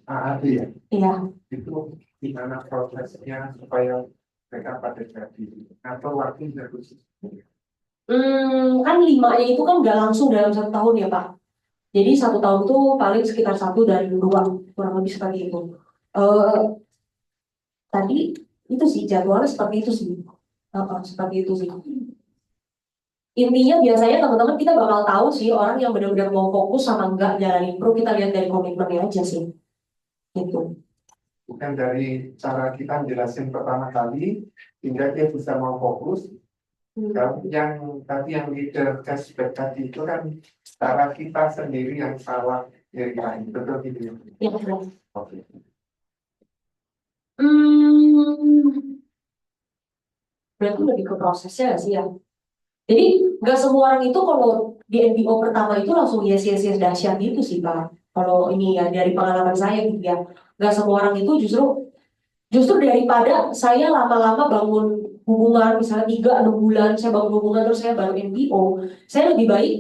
AAD ya. Iya. Itu gimana prosesnya supaya mereka pada jadi atau waktu harus Kan 5-nya itu kan nggak langsung dalam 1 tahun ya Pak. Jadi 1 tahun tuh paling sekitar 1 dan 2, kurang lebih seperti itu. Eh Tadi itu sih jadwalnya seperti itu sih. Seperti itu sih. Intinya biasanya teman-teman kita bakal tahu sih orang yang benar-benar mau fokus sama enggak jalanin pro, kita lihat dari komitmennya aja sih. Gitu. bukan dari cara kita jelasin pertama kali hingga dia bisa mau fokus. Kalau yang tadi yang leader cashback tadi itu kan cara kita sendiri yang salah ya betul gitu ya. Ya, betul. Oke. Berarti lebih ke prosesnya nggak sih ya. Jadi nggak semua orang itu kalau di NBO pertama itu langsung yes yes yes dahsyat gitu sih Pak. Kalau ini ya dari pengalaman saya gitu ya, nggak semua orang itu justru daripada saya lama-lama bangun hubungan misalnya 3-6 bulan saya bangun hubungan terus saya baru NBO, saya lebih baik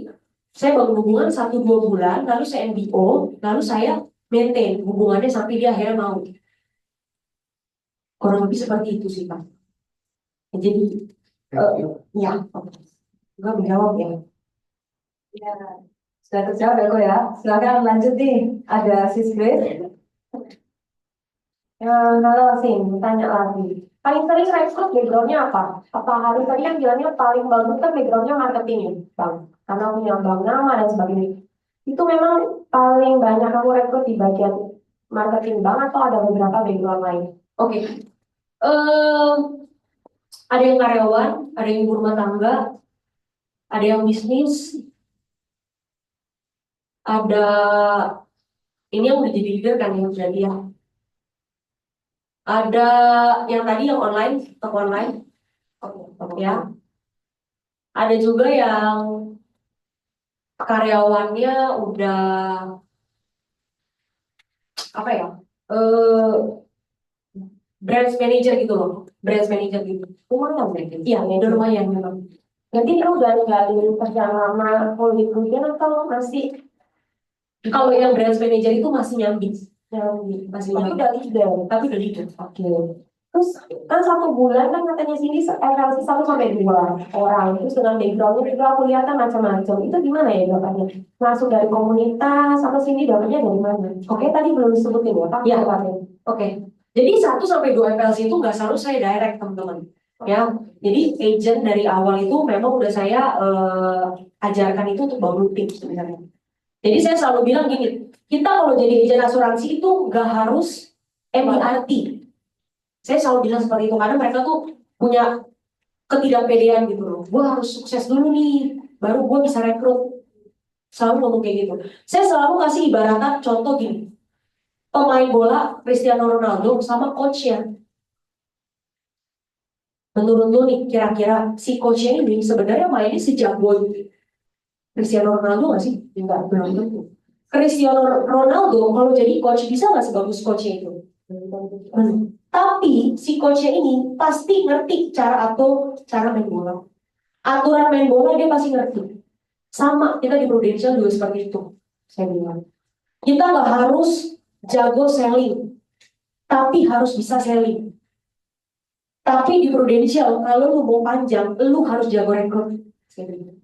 saya bangun hubungan 1-2 bulan lalu saya NBO lalu saya maintain hubungannya sampai dia akhirnya mau. Kurang lebih seperti itu sih Pak. Jadi ya, gue menjawab ya. Ya, sudah terjawab ya kok ya. Silakan lanjut nih. Ada Sis Grace. Halo Sin, tanya lagi. Paling sering rekrut backgroundnya apa? Apa hari tadi kan bilangnya paling bagus kan backgroundnya marketing ya, Bang? Karena punya bank nama dan sebagainya. Itu memang paling banyak kamu rekrut di bagian marketing Bang atau ada beberapa background lain? Oke. Eh, ada yang karyawan, ada yang ibu rumah tangga, ada yang bisnis, ada ini yang udah jadi leader kan yang jadi ya. Ada yang tadi yang online, toko online, ya. Ada juga yang karyawannya udah apa ya? Branch manager gitu loh, branch manager gitu. Lumayan deh. Iya, udah lumayan memang. Jadi kamu udah ninggalin kerjaan lama full di Prudential atau masih Kalau yang branch manager itu masih nyambi, yang masih itu nyambi. udah leader? Tapi udah leader. Oke. Terus kan 1 bulan kan katanya sini FLC 1 sampai 2 orang. Terus dengan backgroundnya juga aku lihat kan macam-macam. Itu gimana ya dapatnya? Langsung dari komunitas atau sini dapatnya dari mana? Oke, tadi belum disebutin ya Pak? Iya. Dapatnya. Oke. Jadi 1 sampai 2 FLC itu nggak selalu saya direct teman-teman. Ya, jadi agent dari awal itu memang udah saya ajarkan itu untuk bangun tim sebenarnya. Jadi saya selalu bilang gini, kita kalau jadi agent asuransi itu nggak harus MDRT. Saya selalu bilang seperti itu karena mereka tuh punya ketidakpedean gitu loh. Gue harus sukses dulu nih, baru gue bisa rekrut. Selalu ngomong kayak gitu. Saya selalu kasih ibaratkan contoh gini, pemain bola Cristiano Ronaldo sama coachnya. Menurut lu nih, kira-kira si coachnya ini sebenarnya mainnya sejago Cristiano Ronaldo nggak sih? Enggak, belum tentu. Cristiano Ronaldo kalau jadi coach bisa nggak sebagus coachnya itu? Tapi si coachnya ini pasti ngerti cara main bola. Aturan main bola dia pasti ngerti. Sama kita di Prudential juga seperti itu. Saya bilang. Kita nggak harus jago selling, tapi harus bisa selling. Tapi di Prudential kalau lu mau panjang, lu harus jago rekrut. Saya bilang.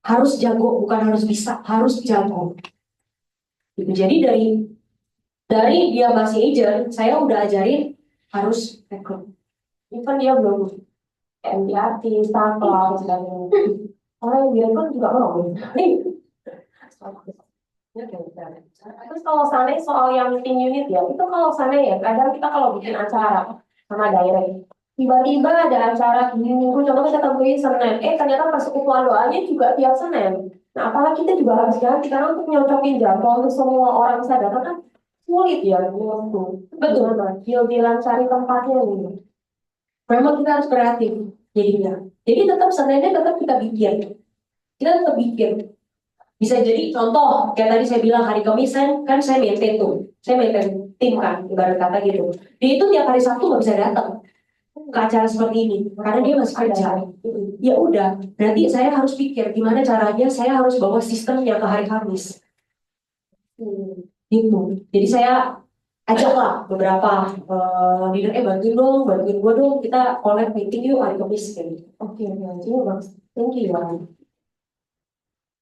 Harus jago, bukan harus bisa, harus jago. Gitu. Jadi dari dia masih agent, saya udah ajarin harus rekrut. Even dia belum MDRT, staff, dan orang yang direkrut juga mau. Terus kalau sana soal yang meeting unit ya, itu kalau sana ya, kadang kita kalau bikin acara sama direct, tiba-tiba ada acara di minggu, coba kita tentuin Senin, ternyata persekutuan doanya juga tiap Senin. Nah, apalagi kita juga harus ganti, karena untuk nyocokin jadwal untuk semua orang bisa datang kan sulit ya, menurutku. Betul. Deal-dealan cari tempatnya gitu. Memang kita harus kreatif jadinya. Jadi tetap Seninnya tetap kita bikin. Kita tetap bikin. Bisa jadi contoh, kayak tadi saya bilang hari Kamis kan saya maintain tuh. Saya maintain tim kan, ibarat kata gitu. Dia itu tiap hari Sabtu nggak bisa datang ke acara seperti ini karena dia masih kerja. Ya udah, berarti saya harus pikir gimana caranya saya harus bawa sistemnya ke hari Kamis. Gitu. Jadi saya ajaklah beberapa leader, bantuin gue dong, kita collab meeting yuk hari Kamis kayak gitu. Oke, bagus. Thank you, Wan.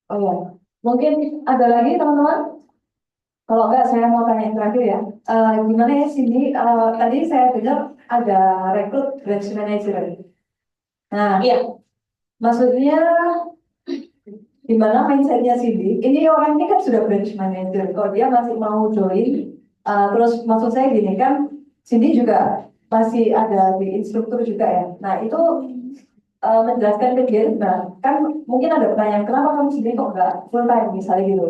Oh ya, mungkin ada lagi teman-teman? Kalau enggak, saya mau tanya yang terakhir ya. Gimana ya Cindy? Tadi saya dengar ada rekrut branch manager. Nah, Iya, maksudnya gimana mindsetnya Cindy? Ini orang ini kan sudah branch manager. Kalau dia masih mau join, terus maksud saya gini kan, Cindy juga masih ada di instruktur juga ya. Nah itu menjelaskan ke dia, nah kan mungkin ada pertanyaan, kenapa kamu Cindy kok nggak full time misalnya gitu.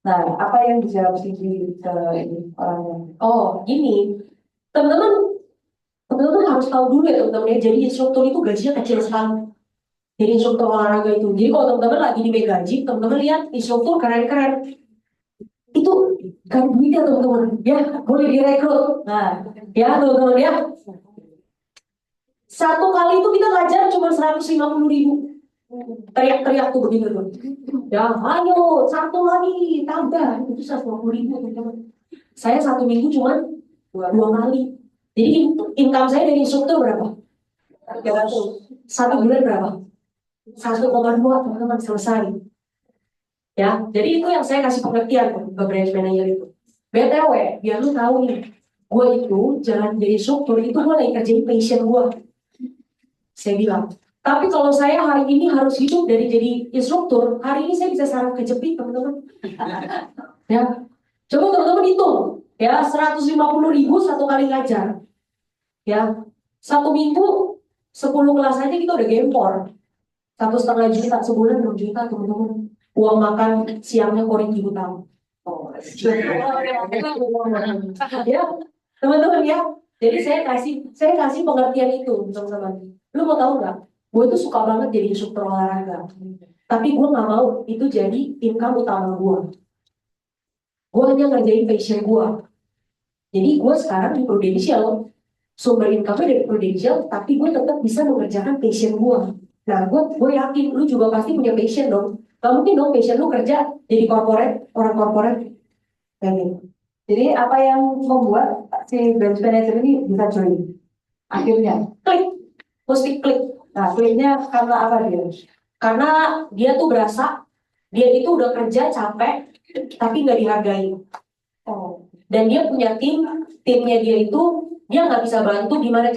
Nah, apa yang dijawab Cindy ke ini orangnya? oh gini, teman-teman harus tahu dulu ya teman-teman ya. Jadi instruktur itu gajinya kecil sekali. Jadi instruktur olahraga itu. Jadi kalau teman-teman lagi di Megaji, teman-teman lihat instruktur keren-keren. Itu kan duitnya teman-teman. Ya, boleh direkrut. Nah, ya teman-teman ya. Satu kali itu kita ngajar cuma 150.000. Teriak-teriak tuh begitu tuh. Ya, ayo satu lagi tambah. Itu 150.000 teman-teman. Saya 1 minggu cuma 2 kali. Jadi income saya dari instruktur berapa? 1 bulan berapa? 1,2 teman-teman selesai. Ya, jadi itu yang saya kasih pengertian ke branch manager itu. BTW, biar lu tahu nih, gue itu jangan jadi instruktur itu gue lagi kerjain passion gue. Saya bilang. Tapi kalau saya hari ini harus hidup dari jadi instruktur, hari ini saya bisa saraf kejepit teman-teman. Ya, coba teman-teman hitung. Ya, 150.000 satu kali ngajar. Ya, 1 minggu 10 kelas aja kita udah gempor. 1,5 juta sebulan 6 juta teman-teman. Uang makan siangnya Korin Ibu tahu. Ya, teman-teman ya. Jadi saya kasih pengertian itu teman-teman. Lu mau tahu nggak? Gue tuh suka banget jadi instruktur olahraga. Tapi gue nggak mau itu jadi income utama gue. Gue hanya ngerjain passion gue. Jadi gue sekarang di Prudential, sumber income-nya dari Prudential, tapi gue tetap bisa mengerjakan passion gue. Nah, gue yakin lu juga pasti punya passion dong. Gak mungkin dong passion lu kerja jadi corporate, orang corporate. Kayak gitu. Jadi apa yang membuat si branch manager ini bisa join? Akhirnya, Klik, mesti klik. nah kliknya karena apa dia? Karena dia tuh berasa dia itu udah kerja capek, tapi nggak dihargai. Oh, Dan dia punya timnya dia itu dia nggak bisa bantu gimana